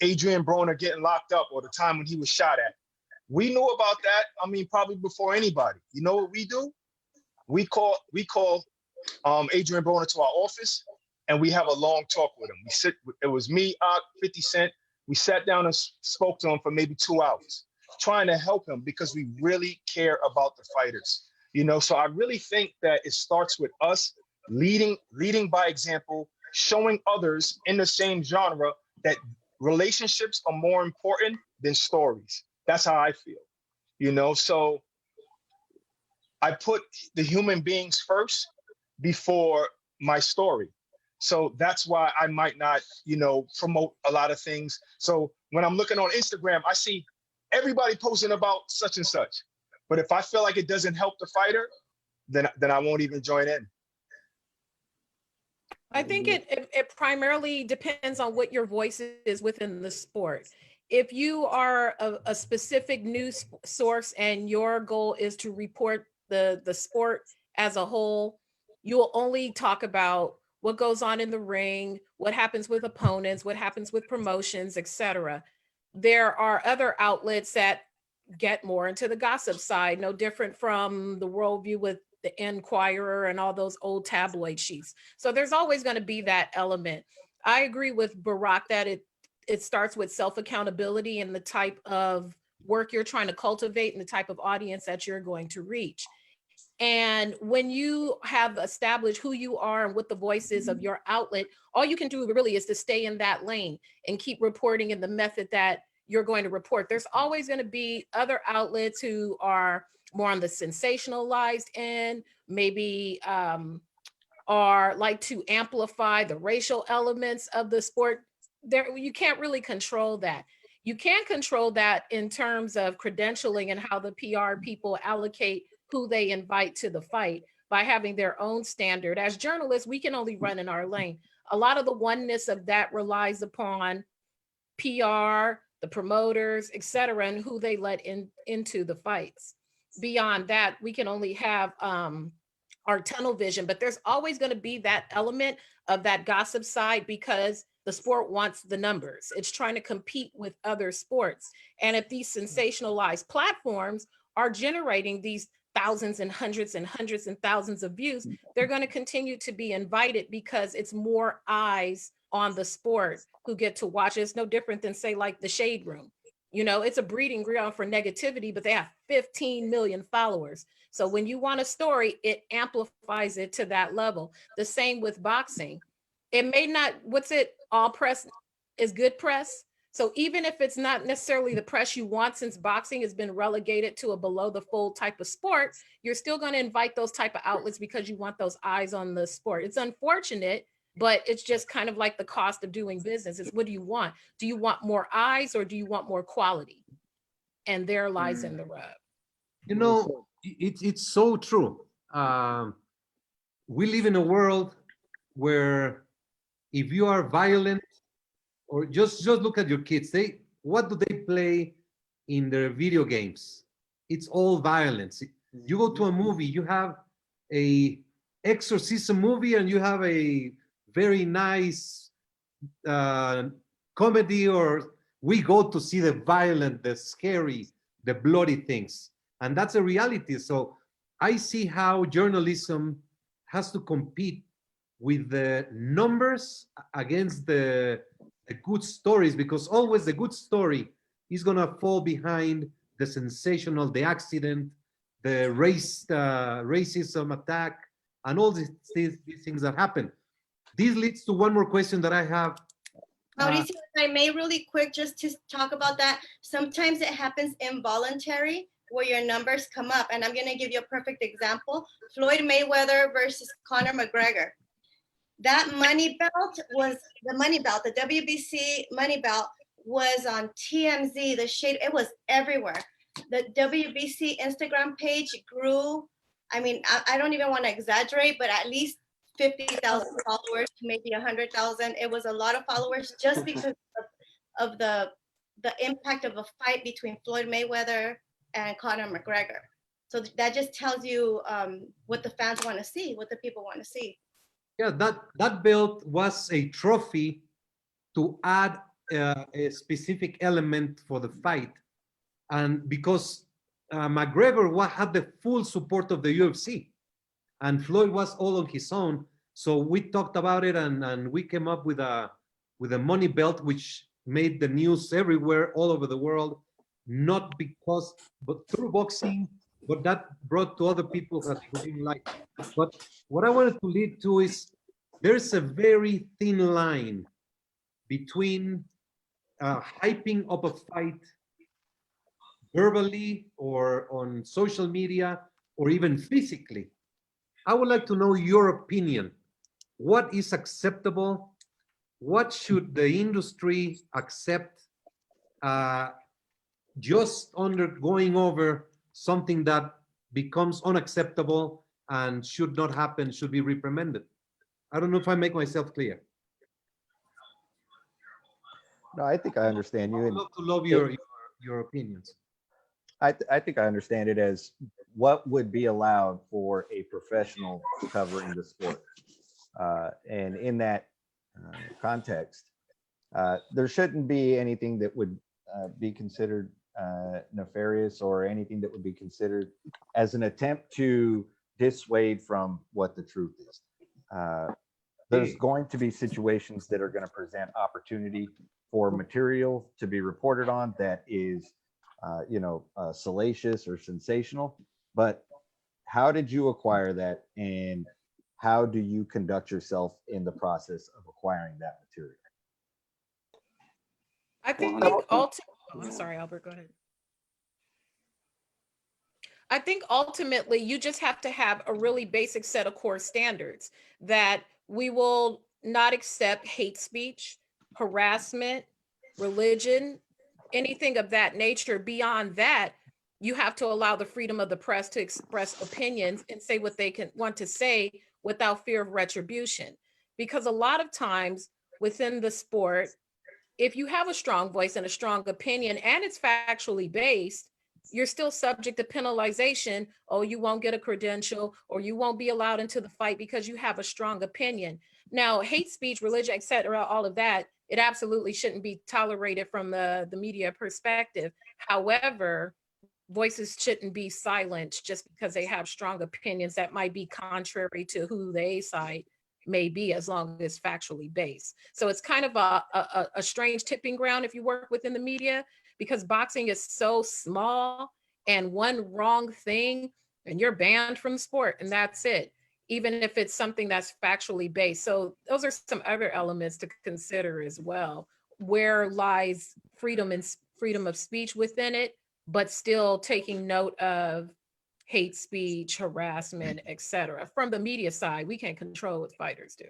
D: Adrian Broner getting locked up or the time when he was shot at, we knew about that. I mean, probably before anybody. You know what we do? We call Adrian Broner to our office, and we have a long talk with him. We sit. It was me, 50 Cent. We sat down and spoke to him for maybe 2 hours, trying to help him because we really care about the fighters. You know, so I really think that it starts with us leading by example, showing others in the same genre that relationships are more important than stories. That's how I feel. You know, so I put the human beings first before my story. So that's why I might not, you know, promote a lot of things. So when I'm looking on Instagram, I see everybody posting about such and such. But if I feel like it doesn't help the fighter, then I won't even join in.
F: I think it primarily depends on what your voice is within the sport. If you are a specific news source and your goal is to report the sport as a whole, you will only talk about what goes on in the ring, what happens with opponents, what happens with promotions, etc. There are other outlets that get more into the gossip side, no different from the Worldview with the Enquirer and all those old tabloid sheets. So there's always going to be that element. I agree with Barack that it starts with self-accountability and the type of work you're trying to cultivate and the type of audience that you're going to reach. And when you have established who you are and what the voice is of your outlet, all you can do really is to stay in that lane and keep reporting in the method that you're going to report. There's always going to be other outlets who are more on the sensationalized end, maybe are like to amplify the racial elements of the sport. There, you can't really control that. You can control that in terms of credentialing and how the PR people allocate who they invite to the fight by having their own standard. As journalists, we can only run in our lane. A lot of the oneness of that relies upon PR, the promoters, etc., and who they let into the fights. Beyond that, we can only have our tunnel vision, but there's always going to be that element of that gossip side because the sport wants the numbers. It's trying to compete with other sports. And if these sensationalized platforms are generating these thousands and hundreds and thousands of views, they're going to continue to be invited because it's more eyes on the sport who get to watch it. It's no different than, say, like the Shade Room. You know, it's a breeding ground for negativity, but they have 15 million followers. So when you want a story, it amplifies it to that level. The same with boxing. It may not, all press is good press. So even if it's not necessarily the press you want, since boxing has been relegated to a below the fold type of sport, you're still going to invite those type of outlets because you want those eyes on the sport. It's unfortunate, but it's just kind of like the cost of doing business. It's what do you want? Do you want more eyes or do you want more quality? And there lies in the rub.
A: You know, it's so true. We live in a world where if you are violent, or just look at your kids, what do they play in their video games? It's all violence. You go to a movie, you have a exorcism movie and you have a very nice comedy, or we go to see the violent, the scary, the bloody things. And that's a reality. So I see how journalism has to compete with the numbers against the good stories, because always the good story is going to fall behind the sensational, the accident, the racism attack, and all these things that happen. This leads to one more question that I have.
C: Mauricio, if I may really quick, just to talk about that. Sometimes it happens involuntary where your numbers come up. And I'm going to give you a perfect example. Floyd Mayweather versus Conor McGregor. That money belt was the WBC money belt was on TMZ, the Shade, it was everywhere. The WBC Instagram page grew, I mean, I don't even want to exaggerate, but at least 50,000 followers to maybe 100,000. It was a lot of followers just because of the impact of a fight between Floyd Mayweather and Conor McGregor. So that just tells you what the fans want to see, what the people want to see.
A: Yeah, that belt was a trophy to add a specific element for the fight. And because McGregor had the full support of the UFC, and Floyd was all on his own. So we talked about it, and we came up with a money belt, which made the news everywhere, all over the world, not because, but through boxing, but that brought to other people that we didn't like. But what I wanted to lead to is there's a very thin line between hyping up a fight verbally or on social media or even physically. I would like to know your opinion. What is acceptable? What should the industry accept just undergoing over something that becomes unacceptable and should not happen, should be reprimanded? I don't know if I make myself clear.
H: No, I think I understand you.
A: I'd love to love your opinions.
H: I think I understand it as what would be allowed for a professional covering the sport. And in that context, there shouldn't be anything that would be considered nefarious or anything that would be considered as an attempt to dissuade from what the truth is. There's going to be situations that are going to present opportunity for material to be reported on that is salacious or sensational, but how did you acquire that, and how do you conduct yourself in the process of acquiring that material?
F: I think I'm sorry, Albert, go ahead. I think ultimately you just have to have a really basic set of core standards that we will not accept hate speech, harassment, religion, anything of that nature. Beyond that, you have to allow the freedom of the press to express opinions and say what they want to say without fear of retribution. Because a lot of times within the sport, if you have a strong voice and a strong opinion and it's factually based, you're still subject to penalization. Oh, you won't get a credential, or you won't be allowed into the fight because you have a strong opinion. Now, hate speech, religion, etc., all of that, it absolutely shouldn't be tolerated from the media perspective. However, voices shouldn't be silenced just because they have strong opinions that might be contrary to who the A side may be, as long as it's factually based. So it's kind of a strange tipping ground if you work within the media, because boxing is so small, and one wrong thing and you're banned from the sport, and that's it, even if it's something that's factually based. So those are some other elements to consider as well. Where lies freedom of speech within it, but still taking note of hate speech, harassment, etc. From the media side, we can't control what fighters do.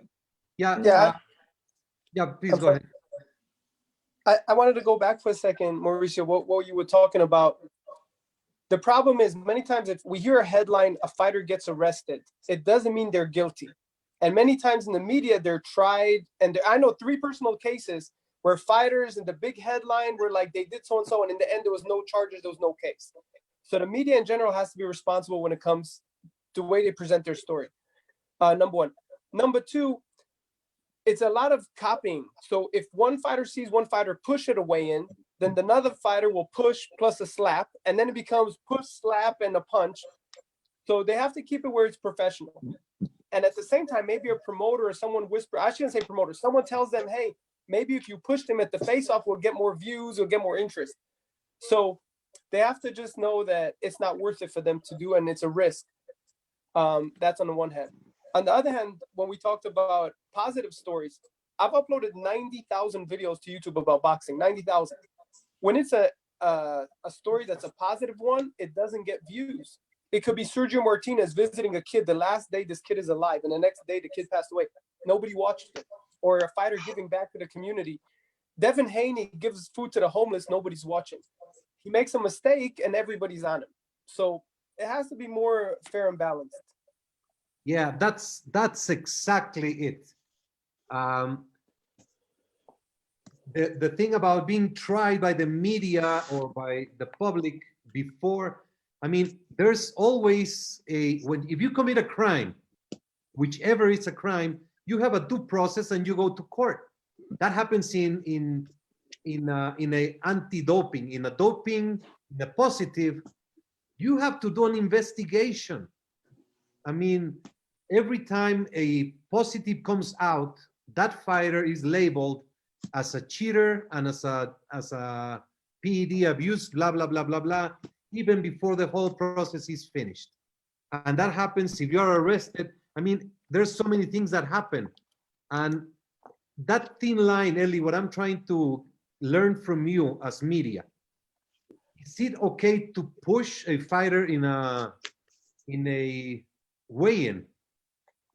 A: Yeah, please go ahead.
G: I wanted to go back for a second, Mauricio, what you were talking about. The problem is many times if we hear a headline, a fighter gets arrested, it doesn't mean they're guilty. And many times in the media, they're tried. And I know 3 personal cases where fighters in the big headline were like, they did so-and-so, and in the end, there was no charges, there was no case. So the media in general has to be responsible when it comes to the way they present their story. Number one. Number two, it's a lot of copying. So if one fighter sees one fighter push it away in, then another fighter will push plus a slap, and then it becomes push, slap, and a punch. So they have to keep it where it's professional. And at the same time, maybe a promoter or someone I shouldn't say promoter, someone tells them, hey, maybe if you push them at the face-off, we'll get more views, we'll get more interest. So they have to just know that it's not worth it for them to do, and it's a risk. That's on the one hand. On the other hand, when we talked about positive stories, I've uploaded 90,000 videos to YouTube about boxing, 90,000. When it's a story that's a positive one, it doesn't get views. It could be Sergio Martinez visiting a kid the last day this kid is alive, and the next day the kid passed away. Nobody watched it. Or a fighter giving back to the community. Devin Haney gives food to the homeless, nobody's watching. He makes a mistake and everybody's on him. So it has to be more fair and balanced.
A: Yeah, that's exactly it. The thing about being tried by the media or by the public before, I mean, there's always if you commit a crime, whichever is a crime, you have a due process and you go to court. That happens in a anti-doping, in a doping, in a positive, you have to do an investigation. I mean, every time a positive comes out, that fighter is labeled as a cheater and as a PED abuse, blah, blah, blah, blah, blah, even before the whole process is finished. And that happens if you're arrested. I mean, there's so many things that happen. And that thin line, Ellie, what I'm trying to learn from you as media, is it okay to push a fighter in a weigh-in?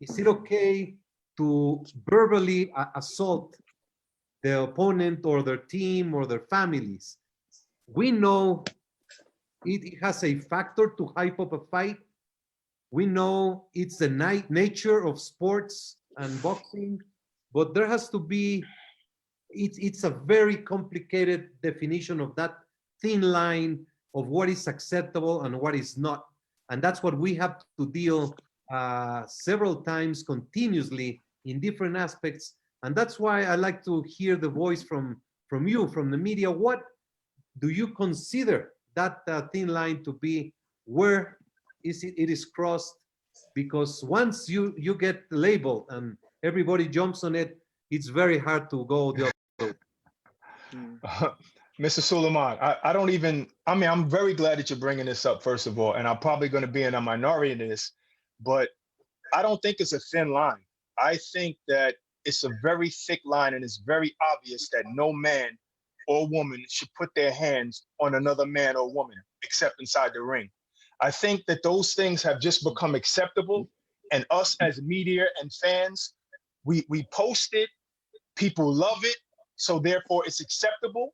A: Is it okay to verbally assault the opponent or their team or their families? We know it has a factor to hype up a fight. We know it's the nature of sports and boxing, but there has to be, it's a very complicated definition of that thin line of what is acceptable and what is not. And that's what we have to deal several times continuously in different aspects. And that's why I like to hear the voice from you, from the media. What do you consider that thin line to be? Where is it is crossed? Because once you get labeled and everybody jumps on it, it's very hard to go the other way.
D: Mr. Sulaiman, I don't even, I mean, I'm very glad that you're bringing this up, first of all, and I'm probably going to be in a minority in this, but I don't think it's a thin line. I think that it's a very thick line, and it's very obvious that no man or woman should put their hands on another man or woman except inside the ring. I think that those things have just become acceptable, and us as media and fans, we post it, people love it, so therefore it's acceptable.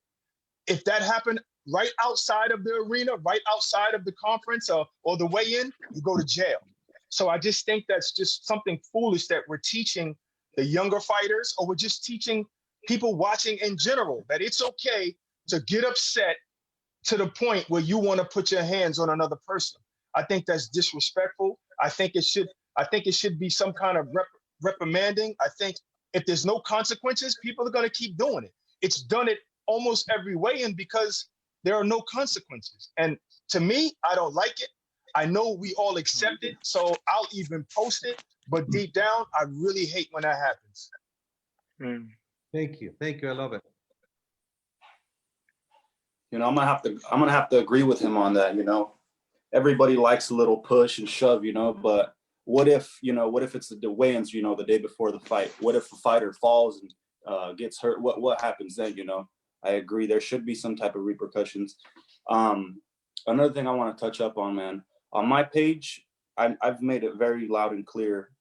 D: If that happened right outside of the arena, right outside of the conference or the weigh-in, you go to jail. So I just think that's just something foolish that we're teaching the younger fighters, or we're just teaching people watching in general that it's okay to get upset to the point where you want to put your hands on another person. I think that's disrespectful. I think it should be some kind of reprimanding. I think if there's no consequences, people are going to keep doing it. It's done it almost every weigh-in because there are no consequences. And to me, I don't like it. I know we all accept it, so I'll even post it. But deep down, I really hate when that happens.
A: Thank you. Thank you. I love it.
I: You know, I'm gonna have to agree with him on that. You know, everybody likes a little push and shove, you know, but what if it's the weigh-ins, you know, the day before the fight? What if a fighter falls and gets hurt? What happens then? You know, I agree. There should be some type of repercussions. Another thing I want to touch up on, man, on my page, I've made it very loud and clear.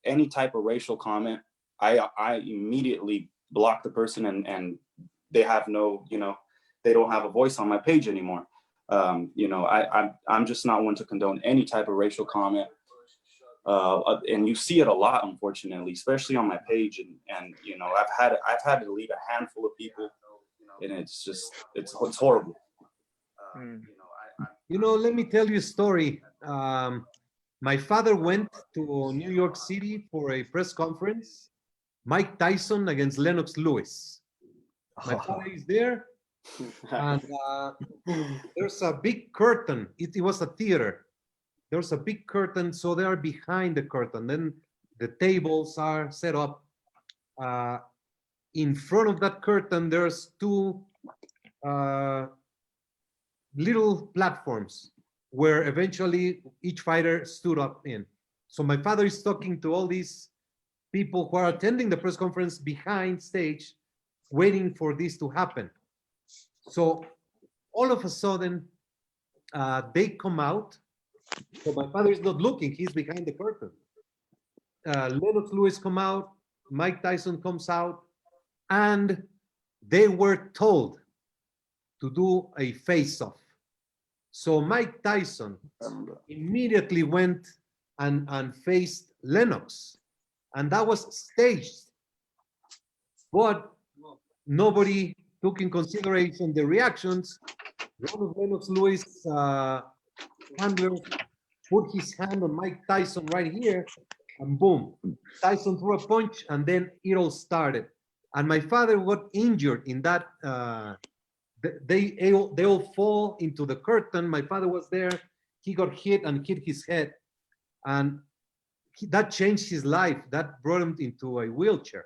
I: Any type of racial comment, I immediately block the person, and they have no, you know, they don't have a voice on my page anymore. You know, I'm just not one to condone any type of racial comment. And you see it a lot, unfortunately, especially on my page. And you know, I've had to lead a handful of people, and it's just, it's horrible.
A: You know, let me tell you a story. My father went to New York City for a press conference. Mike Tyson against Lennox Lewis. My father is there, and there's a big curtain. It was a theater. There's a big curtain, so they are behind the curtain. Then the tables are set up. In front of that curtain, there's two little platforms where eventually each fighter stood up in. So my father is talking to all these people who are attending the press conference behind stage, waiting for this to happen. So all of a sudden, they come out. So my father is not looking, he's behind the curtain. Lennox Lewis come out, Mike Tyson comes out, and they were told to do a face-off. So Mike Tyson immediately went and faced Lennox. And that was staged. But nobody took in consideration the reactions. One of Lennox Lewis' handlers put his hand on Mike Tyson right here, and boom, Tyson threw a punch, and then it all started. And my father got injured in that. They all fall into the curtain. My father was there. He got hit and hit his head, and that changed his life. That brought him into a wheelchair.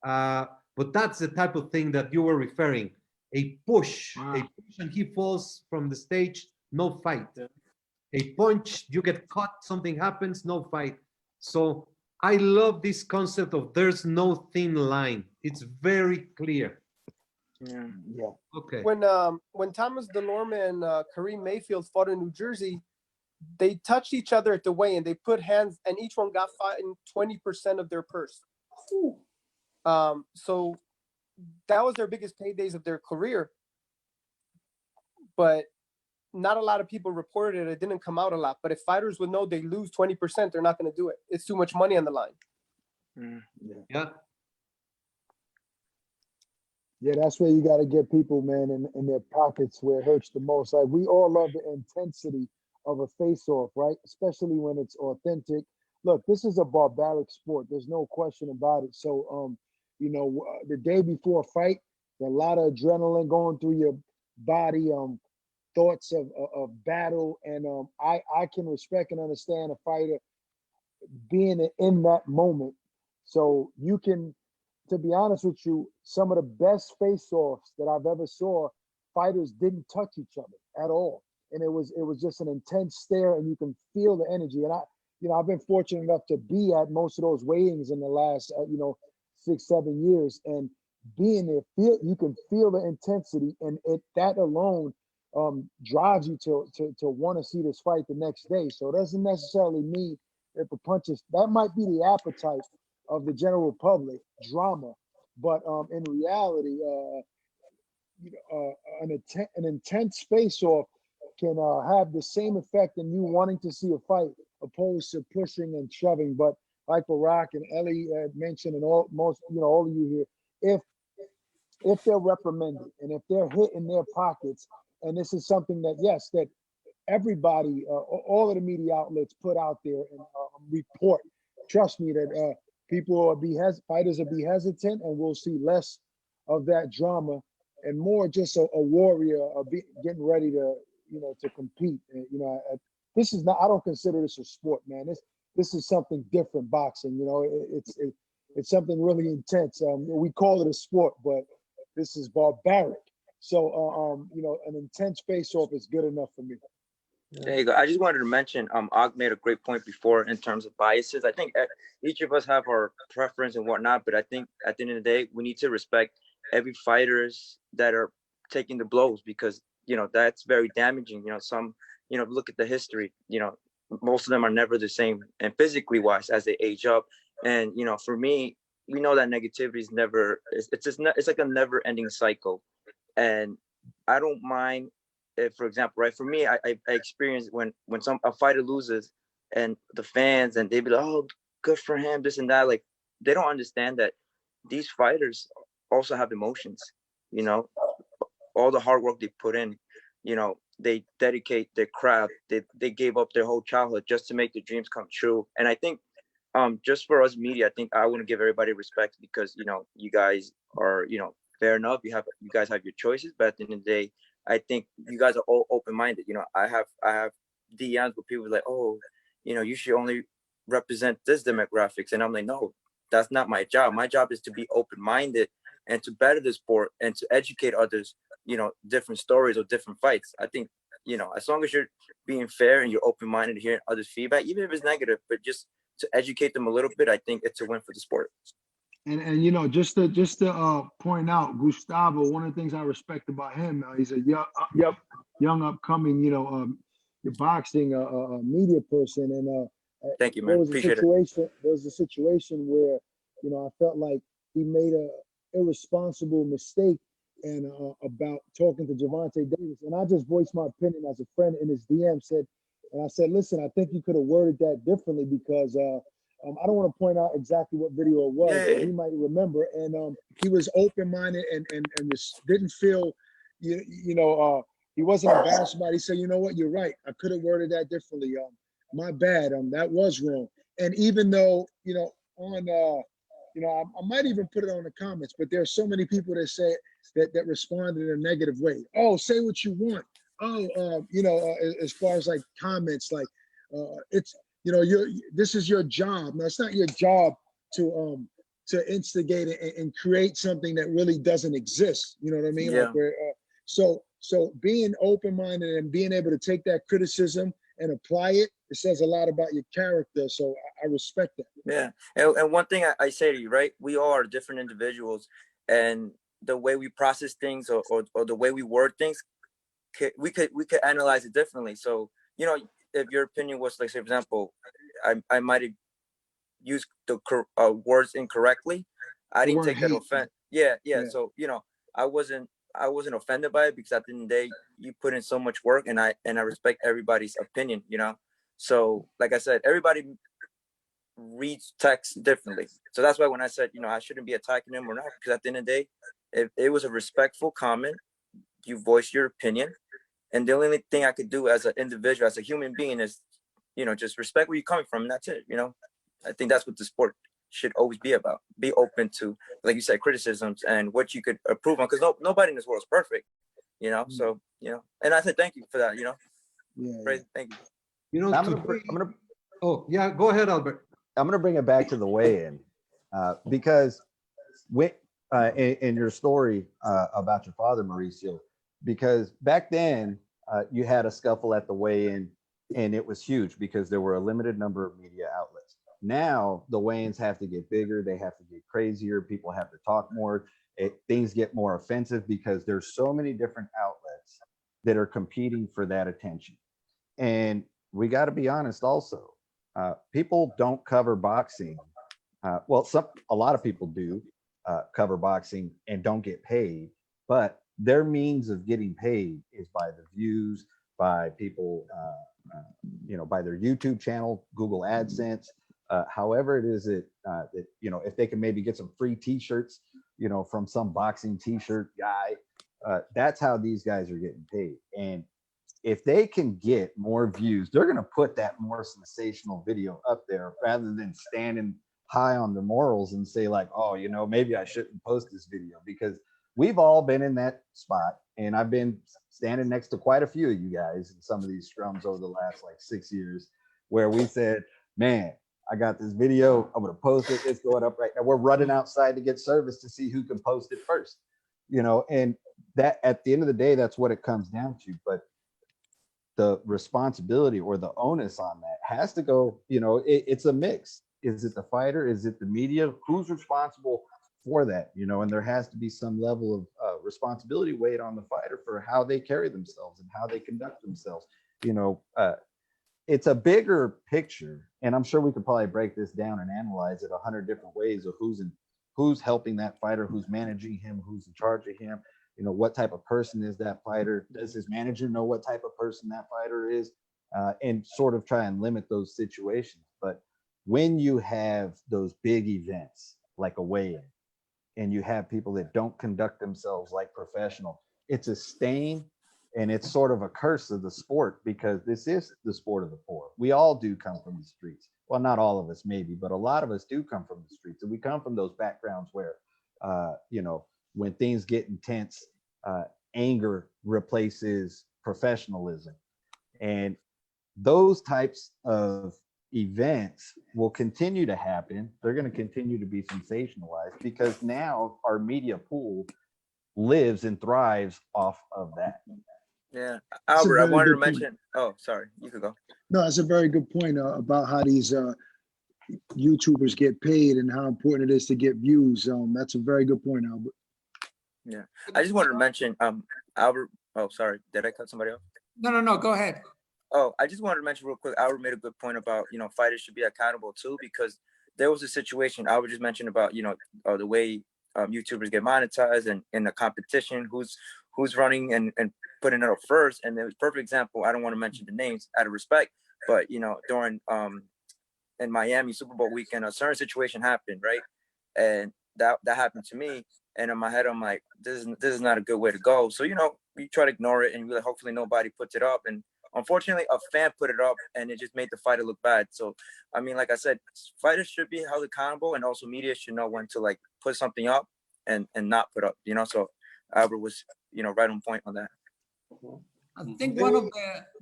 A: But that's the type of thing that you were referring. A push, and he falls from the stage, no fight. A punch, you get caught, something happens, no fight. So I love this concept of there's no thin line. It's very clear.
G: Yeah.
A: Okay.
G: When Thomas DeLorme and Kareem Mayfield fought in New Jersey, they touched each other at the weigh-in. They put hands, and each one got fined 20% of their purse. So that was their biggest paydays of their career. But not a lot of people reported it. It didn't come out a lot. But if fighters would know they lose 20%, they're not going to do it. It's too much money on the line.
A: Yeah.
E: Yeah, that's where you got to get people, man, in their pockets where it hurts the most. Like, we all love the intensity of a face-off, right? Especially when it's authentic. Look, this is a barbaric sport. There's no question about it. So, the day before a fight, there's a lot of adrenaline going through your body, thoughts of battle. And I can respect and understand a fighter being in that moment. So you can, to be honest with you, some of the best face-offs that I've ever saw, fighters didn't touch each other at all. And it was just an intense stare, and you can feel the energy. And I've been fortunate enough to be at most of those weigh-ins in the last, 6-7 years, and being there, you can feel the intensity, and that alone drives you to want to see this fight the next day. So it doesn't necessarily mean that the punches, that might be the appetite of the general public, drama, but in reality, an intense face-off can have the same effect in you wanting to see a fight, opposed to pushing and shoving. But like Barack and Ellie mentioned, and all of you here, if they're reprimanded and if they're hit in their pockets, and this is something that, yes, that everybody, all of the media outlets put out there and report. Trust me that fighters will be hesitant, and we'll see less of that drama and more just a warrior getting ready to compete. This is not. I don't consider this a sport, man. This is something different. Boxing, it's something really intense. We call it a sport, but this is barbaric. So, an intense face-off is good enough for me.
J: There you go. I just wanted to mention, Og made a great point before in terms of biases. I think each of us have our preference and whatnot, but I think at the end of the day, we need to respect every fighters that are taking the blows, because that's very damaging. Some look at the history. Most of them are never the same, and physically wise, as they age up. And for me, we know that negativity is never. It's like a never-ending cycle, and I don't mind. If, for example, right, for me, I experienced when a fighter loses, and the fans, and they be like, oh, good for him, this and that. Like, they don't understand that these fighters also have emotions. All the hard work they put in, they dedicate their craft. They gave up their whole childhood just to make their dreams come true. And I think, just for us media, I think I want to give everybody respect, because you guys are fair enough. You guys have your choices, but at the end of the day, I think you guys are all open-minded. I have DMs where people are like, oh, you should only represent this demographics, and I'm like, no, that's not my job. My job is to be open-minded and to better the sport and to educate others, different stories or different fights. I think, as long as you're being fair and you're open-minded to hearing others' feedback, even if it's negative, but just to educate them a little bit, I think it's a win for the sport.
E: And just to point out, Gustavo, one of the things I respect about him, he's a young upcoming, boxing media person, and
J: thank you, man. Appreciate it.
E: There was a situation where I felt like he made a irresponsible mistake and about talking to Gervonta Davis, and I just voiced my opinion as a friend in his DM, said And I said, listen, I think you could have worded that differently because I don't want to point out exactly what video it was, but he might remember. And he was open-minded and just didn't feel, he wasn't embarrassed about it. He said, you know what, you're right. I could have worded that differently. My bad. That was wrong. And even though, I might even put it on the comments, but there's so many people that say that respond in a negative way. Oh, say what you want. Oh, as far as like comments, like it's, this is your job. Now, it's not your job to instigate and create something that really doesn't exist. You know what I mean?
J: Yeah.
E: Like where, so being open-minded and being able to take that criticism and apply it, it says a lot about your character. So I respect that.
J: Yeah. And one thing I say to you, right? We all are different individuals, and the way we process things or the way we word things, we could analyze it differently. So, if your opinion was, like, say, for example, I might have used the words incorrectly. I didn't take that offense. Yeah. So, I wasn't offended by it because at the end of the day, you put in so much work, and I respect everybody's opinion, So, like I said, everybody reads text differently. So that's why when I said, I shouldn't be attacking him or not, because at the end of the day, if it was a respectful comment, you voice your opinion. And the only thing I could do as an individual, as a human being, is, just respect where you're coming from. And that's it. I think that's what the sport should always be about. Be open to, like you said, criticisms and what you could improve on, because nobody in this world is perfect, So, and I said, thank you for that, Thank you.
A: Oh, yeah, go ahead, Albert.
H: I'm going to bring it back to the weigh-in because in your story about your father, Mauricio, because back then you had a scuffle at the weigh-in and it was huge because there were a limited number of media outlets. Now the weigh-ins have to get bigger. They have to get crazier. People have to talk more. Things get more offensive because there's so many different outlets that are competing for that attention. And we got to be honest also. People don't cover boxing. A lot of people do cover boxing and don't get paid, but their means of getting paid is by the views, by people, by their YouTube channel, Google AdSense, however it is that, if they can maybe get some free t-shirts, from some boxing t-shirt guy, that's how these guys are getting paid. And if they can get more views, they're going to put that more sensational video up there rather than standing high on the morals and say like, oh, maybe I shouldn't post this video, because we've all been in that spot. And I've been standing next to quite a few of you guys in some of these scrums over the last 6 years where we said, man, I got this video, I'm going to post it. It's going up right now. We're running outside to get service to see who can post it first, and that at the end of the day, that's what it comes down to. But the responsibility or the onus on that has to go, it's a mix. Is it the fighter? Is it the media? Who's responsible for that? And there has to be some level of responsibility weighed on the fighter for how they carry themselves and how they conduct themselves. It's a bigger picture, and I'm sure we could probably break this down and analyze it 100 different ways of who's helping that fighter, who's managing him, who's in charge of him. What type of person is that fighter? Does his manager know what type of person that fighter is? And sort of try and limit those situations. But when you have those big events like a weigh-in, and you have people that don't conduct themselves like professional, it's a stain and it's sort of a curse of the sport, because this is the sport of the poor. We all do come from the streets. Well, not all of us maybe, but a lot of us do come from the streets, and we come from those backgrounds where, when things get intense, anger replaces professionalism. And those types of events will continue to happen. They're going to continue to be sensationalized because now our media pool lives and thrives off of that.
J: Yeah. Albert, I wanted to mention, oh, sorry, you could go.
E: No, that's a very good point about how these YouTubers get paid and how important it is to get views. That's a very good point, Albert.
J: Yeah, I just wanted to mention, Albert. Oh, sorry, did I cut somebody off?
B: No, go ahead.
J: Oh, I just wanted to mention real quick. Albert made a good point about fighters should be accountable too, because there was a situation Albert just mentioned about the way YouTubers get monetized and in the competition, who's running and putting it up first. And there was a perfect example. I don't want to mention the names out of respect, But during in Miami Super Bowl weekend, a certain situation happened, right? And that happened to me. And in my head, I'm like, this is not a good way to go. So we try to ignore it, and we like, hopefully nobody puts it up. And unfortunately, a fan put it up, and it just made the fighter look bad. So I mean, like I said, fighters should be held accountable, and also media should know when to like put something up and not put up. So Albert was right on point on that.
B: I think one of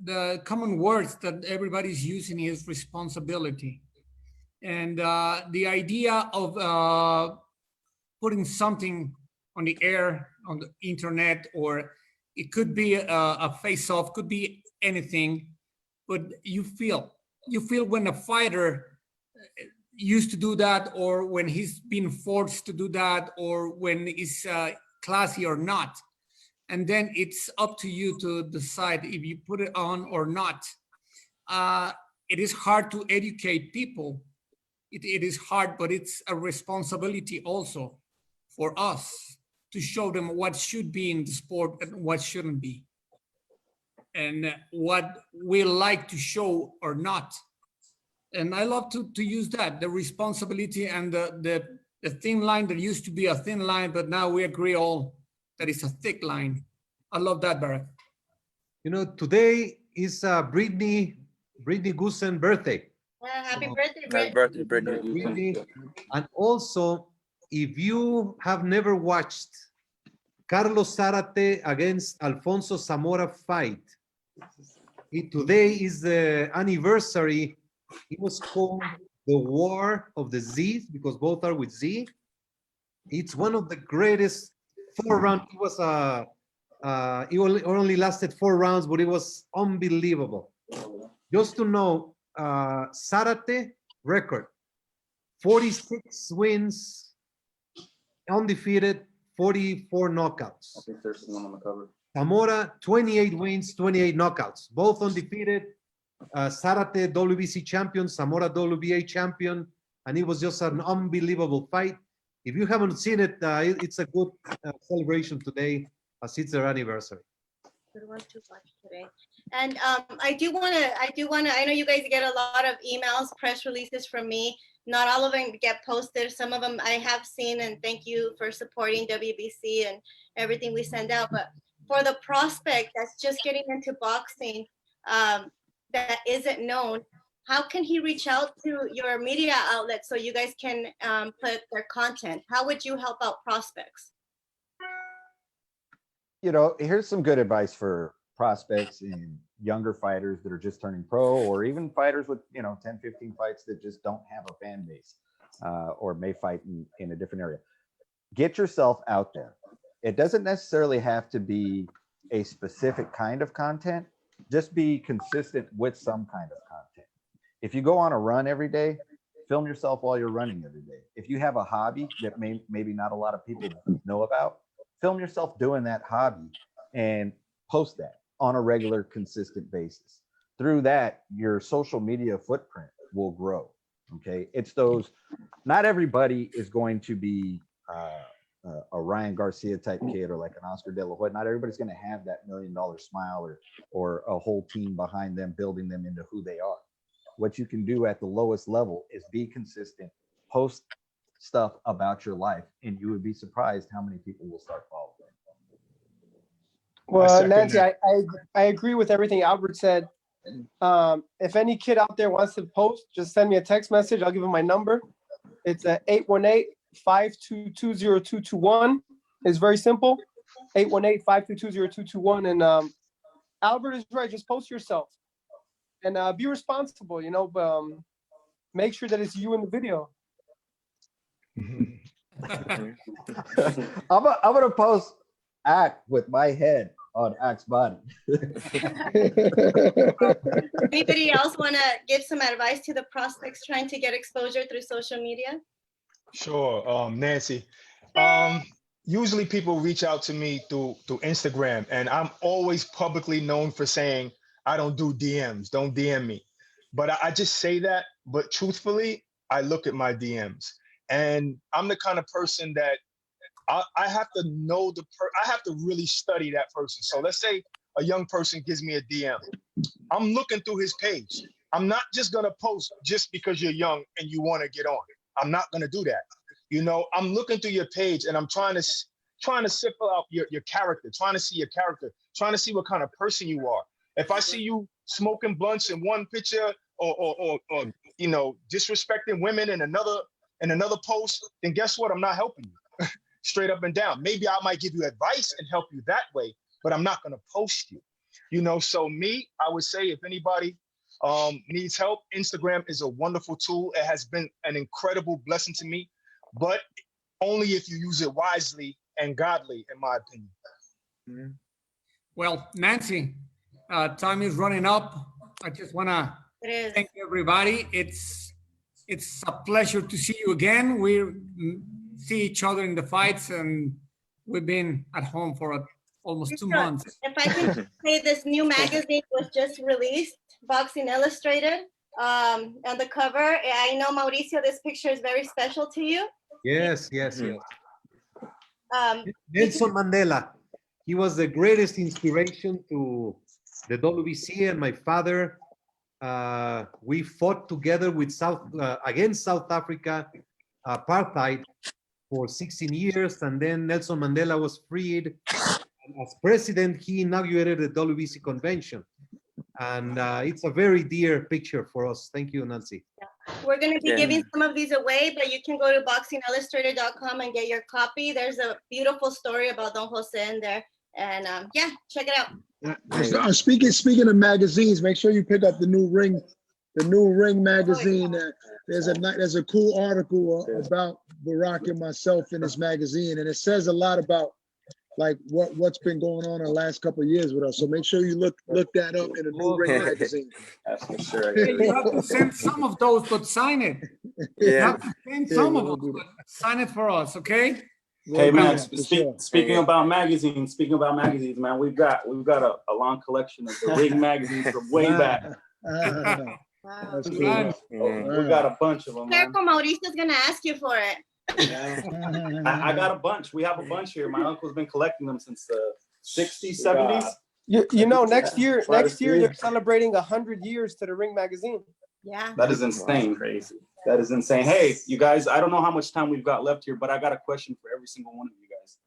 B: the common words that everybody's using is responsibility. And the idea of putting something on the air, on the internet, or it could be a face-off, could be anything, but you feel when a fighter used to do that, or when he's been forced to do that, or when it's classy or not. And then it's up to you to decide if you put it on or not. It is hard to educate people. It is hard, but it's a responsibility also for us to show them what should be in the sport and what shouldn't be, and what we like to show or not. And I love to use that, the responsibility and the thin line that used to be a thin line, but now we agree all that it's a thick line. I love that, Barack.
A: Today is 𝗧𝗔𝗟𝗡𝗗 birthday.
C: Happy birthday,
J: Happy birthday, Brittany.
A: And also, if you have never watched Carlos Zárate against Alfonso Zamora fight, today is the anniversary. It was called the War of the Z's because both are with Z. It's one of the greatest 4 rounds. It was it only lasted 4 rounds, but it was unbelievable. Just to know, Zárate record: 46 wins, undefeated, 44 knockouts.
I: I think there's one on the cover.
A: Zamora, 28 wins, 28 knockouts, both undefeated. Zárate WBC champion, Zamora WBA champion, and it was just an unbelievable fight. If you haven't seen it, it's a good celebration today, as it's their anniversary.
C: Good one to watch today. And I do want to, I know you guys get a lot of emails, press releases from me. Not all of them get posted. Some of them I have seen, and thank you for supporting WBC and everything we send out. But for the prospect that's just getting into boxing, that isn't known, how can he reach out to your media outlet so you guys can put their content? How would you help out prospects?
H: Here's some good advice for prospects and younger fighters that are just turning pro, or even fighters with 10, 15 fights that just don't have a fan base, or may fight in a different area. Get yourself out there. It doesn't necessarily have to be a specific kind of content. Just be consistent with some kind of content. If you go on a run every day, film yourself while you're running every day. If you have a hobby that maybe not a lot of people know about, film yourself doing that hobby and post that on a regular, consistent basis. Through that, your social media footprint will grow. Okay, it's those. Not everybody is going to be a Ryan Garcia type kid or like an Oscar De La Hoya. Not everybody's going to have that $1 million smile or a whole team behind them, building them into who they are. What you can do at the lowest level is be consistent, post stuff about your life, and you would be surprised how many people will start following.
G: Well, Nancy, I agree with everything Albert said. If any kid out there wants to post, just send me a text message. I'll give him my number. It's 818-522-0221. It's very simple. 818-522-0221. And Albert is right. Just post yourself and be responsible. Make sure that it's you in the video.
H: I'm gonna post act with my head on Act's body.
C: Anybody else want to give some advice to the prospects trying to get exposure through social media?
D: Sure, Nancy. Usually people reach out to me through Instagram, and I'm always publicly known for saying I don't do DMs, don't DM me. But I just say that, but truthfully, I look at my DMs. And I'm the kind of person that I have to know I have to really study that person. So let's say a young person gives me a DM. I'm looking through his page. I'm not just gonna post just because you're young and you want to get on. I'm not gonna do that. You know, I'm looking through your page and I'm trying to sift out your character, trying to see your character, trying to see what kind of person you are. If I see you smoking blunts in one picture or you know, disrespecting women in another post, then guess what? I'm not helping you. Straight up and down. Maybe I might give you advice and help you that way, but I'm not gonna post you. You know, so me, I would say if anybody needs help, Instagram is a wonderful tool. It has been an incredible blessing to me, but only if you use it wisely and godly, in my opinion.
B: Well, Nancy, time is running up. I just want to thank everybody. It's a pleasure to see you again. We see each other in the fights, and we've been at home for almost 2 months.
C: If I can say, this new magazine was just released, Boxing Illustrated, on the cover. I know, Mauricio, this picture is very special to you.
A: Yes. Nelson Mandela. He was the greatest inspiration to the WBC and my father. We fought together with against South Africa, apartheid, for 16 years, and then Nelson Mandela was freed. And as president, he inaugurated the WBC convention, and it's a very dear picture for us. Thank you, Nancy.
C: We're going to be giving some of these away, but you can go to boxingillustrated.com and get your copy. There's a beautiful story about Don Jose in there, and yeah, check it out.
E: Speaking of magazines, make sure you pick up the new Ring magazine. There's a cool article about Barack and myself in this magazine, and it says a lot about like what's been going on in the last couple of years with us. So make sure you look that up in the new Ring magazine.
I: That's for sure.
B: You have to send some of those, but sign it. You have to send some of them, but sign it for us, okay?
I: Hey man, speaking about magazines, man, we've got a long collection of the Ring magazines from way back.
E: That's cool.
I: We got a bunch of them.
C: Careful, Mauricio's gonna ask you for it.
I: I got a bunch. We have a bunch here. My uncle's been collecting them since the 60s, 70s.
G: You know, next year they're celebrating 100 years to the Ring magazine.
C: Yeah.
I: That is insane. Crazy. That is insane. Hey, you guys, I don't know how much time we've got left here, but I got a question for every single one of you guys.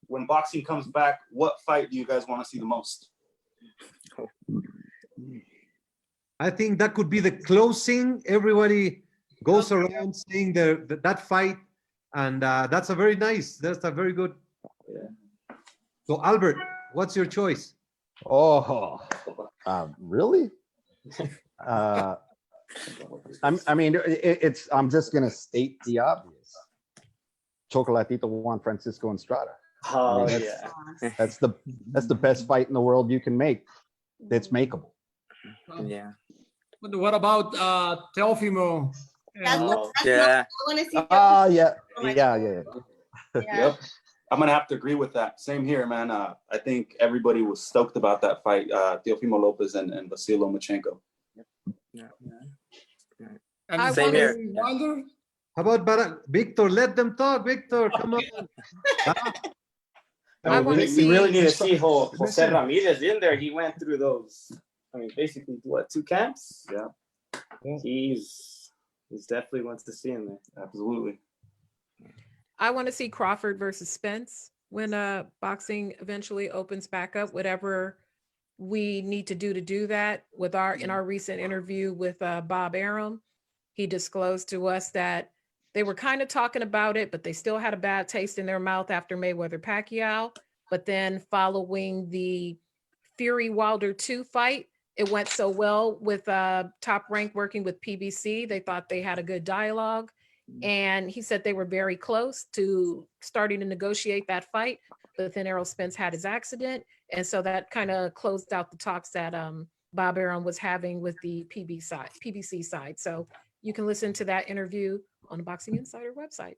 I: When boxing comes back, what fight do you guys want to see the most?
A: I think that could be the closing. Everybody goes around saying that fight, and that's a very good. Yeah. So Albert, what's your choice?
H: Oh, really? I mean, I'm just gonna state the obvious. Chocolatito Juan Francisco Estrada.
U: Oh,
H: I mean, that's the best fight in the world you can make. That's makeable.
U: Yeah.
B: But what about Teofimo?
U: Yeah.
I: Yep. I'm gonna have to agree with that. Same here, man. I think everybody was stoked about that fight, Teofimo Lopez and Vasily Lomachenko.
B: And
U: same here.
B: Wilder?
A: How about Victor? Let them talk, Victor. Come on.
U: We really need to see Jose Ramirez in there. He went through those. I mean, basically, what, 2 camps?
I: Yeah.
U: He's definitely wants to see in there.
I: Absolutely.
F: I want to see Crawford versus Spence when boxing eventually opens back up. Whatever we need to do that. In our recent interview with Bob Arum, he disclosed to us that they were kind of talking about it, but they still had a bad taste in their mouth after Mayweather-Pacquiao. But then following the Fury-Wilder 2 fight, it went so well with Top Rank working with PBC. They thought they had a good dialogue. And he said they were very close to starting to negotiate that fight. But then Errol Spence had his accident. And so that kind of closed out the talks that Bob Arum was having with the PBC side. So you can listen to that interview on the Boxing Insider website.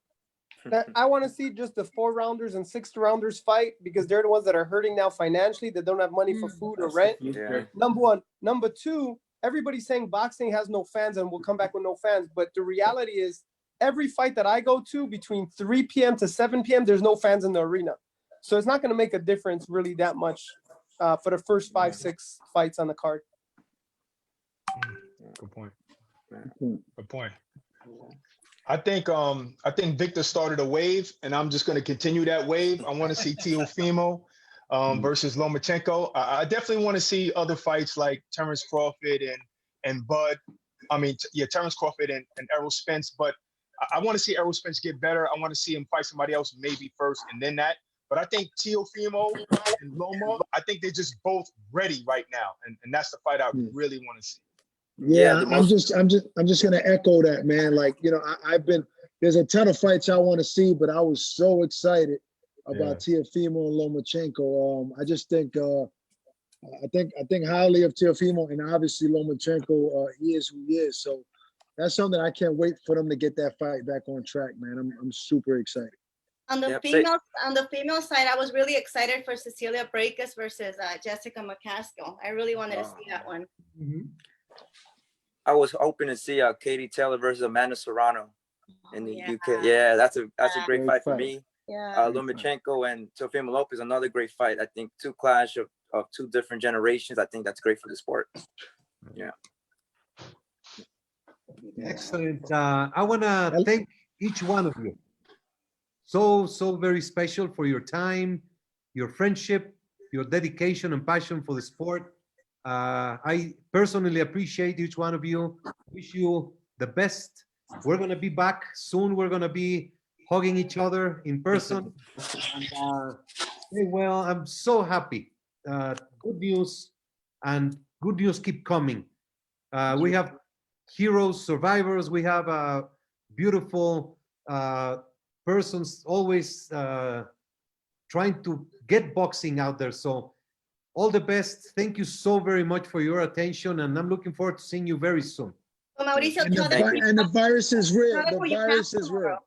G: I want to see just the 4-rounders and 6-rounders fight because they're the ones that are hurting now financially. That don't have money for food or rent.
U: Yeah.
G: Number one. Number two, everybody's saying boxing has no fans and will come back with no fans. But the reality is every fight that I go to between 3 p.m. to 7 p.m., there's no fans in the arena. So it's not going to make a difference really that much for the first 5-6 fights on the card.
D: Good point. Good point. I think Victor started a wave, and I'm just going to continue that wave. I want to see 𝗧𝗨𝗡𝗗 versus 𝗨𝗥𝗡𝗄. I definitely want to see other fights like Terrence Crawford and Bud. Terrence Crawford and Errol Spence. But I want to see Errol Spence get better. I want to see him fight somebody else maybe first and then that. But I think 𝗧𝗨𝗡𝗗 and Loma, I think they're just both ready right now, and that's the fight I really want to see.
E: Yeah, I'm just gonna echo that, man. Like, you know, there's a ton of fights I want to see, but I was so excited about 𝗧𝗨𝗡𝗗 and 𝗨𝗥𝗡𝗄. I just think I think highly of 𝗧𝗨𝗡𝗄, and obviously 𝗨𝗥𝗡𝗄, he is who he is. So that's something I can't wait for them to get that fight back on track, man. I'm super excited.
C: On the female side, I was really excited for Cecilia Brækhus versus Jessica McCaskill. I really wanted to see that one.
J: I was hoping to see Katie Taylor versus Amanda Serrano in the UK. Yeah, that's a great fight for me. 𝗨𝗥𝗡𝗄 and Teofimo Lopez, another great fight. I think two clash of two different generations. I think that's great for the sport. Yeah.
A: Excellent. I want to thank each one of you. So very special for your time, your friendship, your dedication and passion for the sport. I personally appreciate each one of you. Wish you the best. We're going to be back soon. We're going to be hugging each other in person. And, well, I'm so happy. Good news, and good news keep coming. We have heroes, survivors. We have beautiful persons always trying to get boxing out there. So all the best. Thank you so very much for your attention, and I'm looking forward to seeing you very soon.
C: So Mauricio,
E: and the virus is real. The virus is real.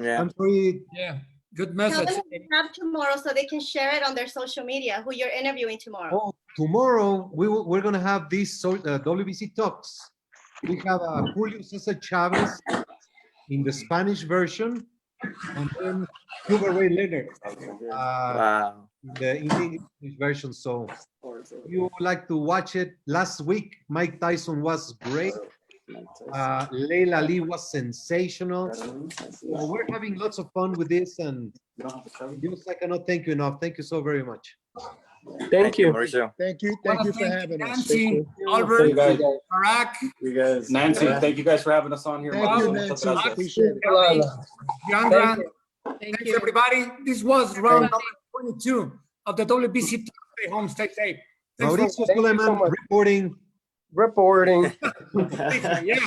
J: Yeah.
A: I'm sorry.
B: Yeah. Good
C: Tell
B: message.
C: them what you have tomorrow so they can share it on their social media, who you're interviewing tomorrow.
A: Oh, tomorrow we're going to have this WBC Talks. We have Julio César Chávez in the Spanish version, and then Sugar Ray Leonard in the English version. So if you would like to watch it, last week Mike Tyson was great. Layla Ali was sensational. So we're having lots of fun with this, and I cannot thank you enough. Thank you so very much.
G: Thank you.
J: Mauricio.
E: Thank you for having us.
B: Nancy, Albert, Barack,
I: Nancy, thank you guys for having us on here.
E: Thank you, Nancy. Appreciate it.
B: Young
F: Thank
B: Thanks,
F: you.
B: everybody. This was round number 22 of the WBC. Stay home, stay safe. Thanks for
A: Mauricio Suleiman reporting.
B: yeah.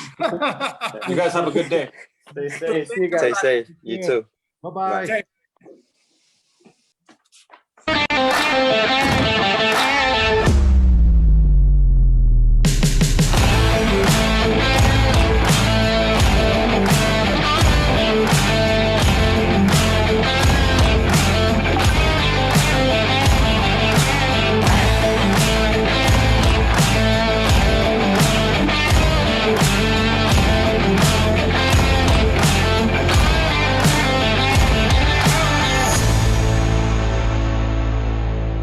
I: You guys have a good day.
J: Stay safe. Stay safe. You too.
A: Bye-bye.
B: Okay.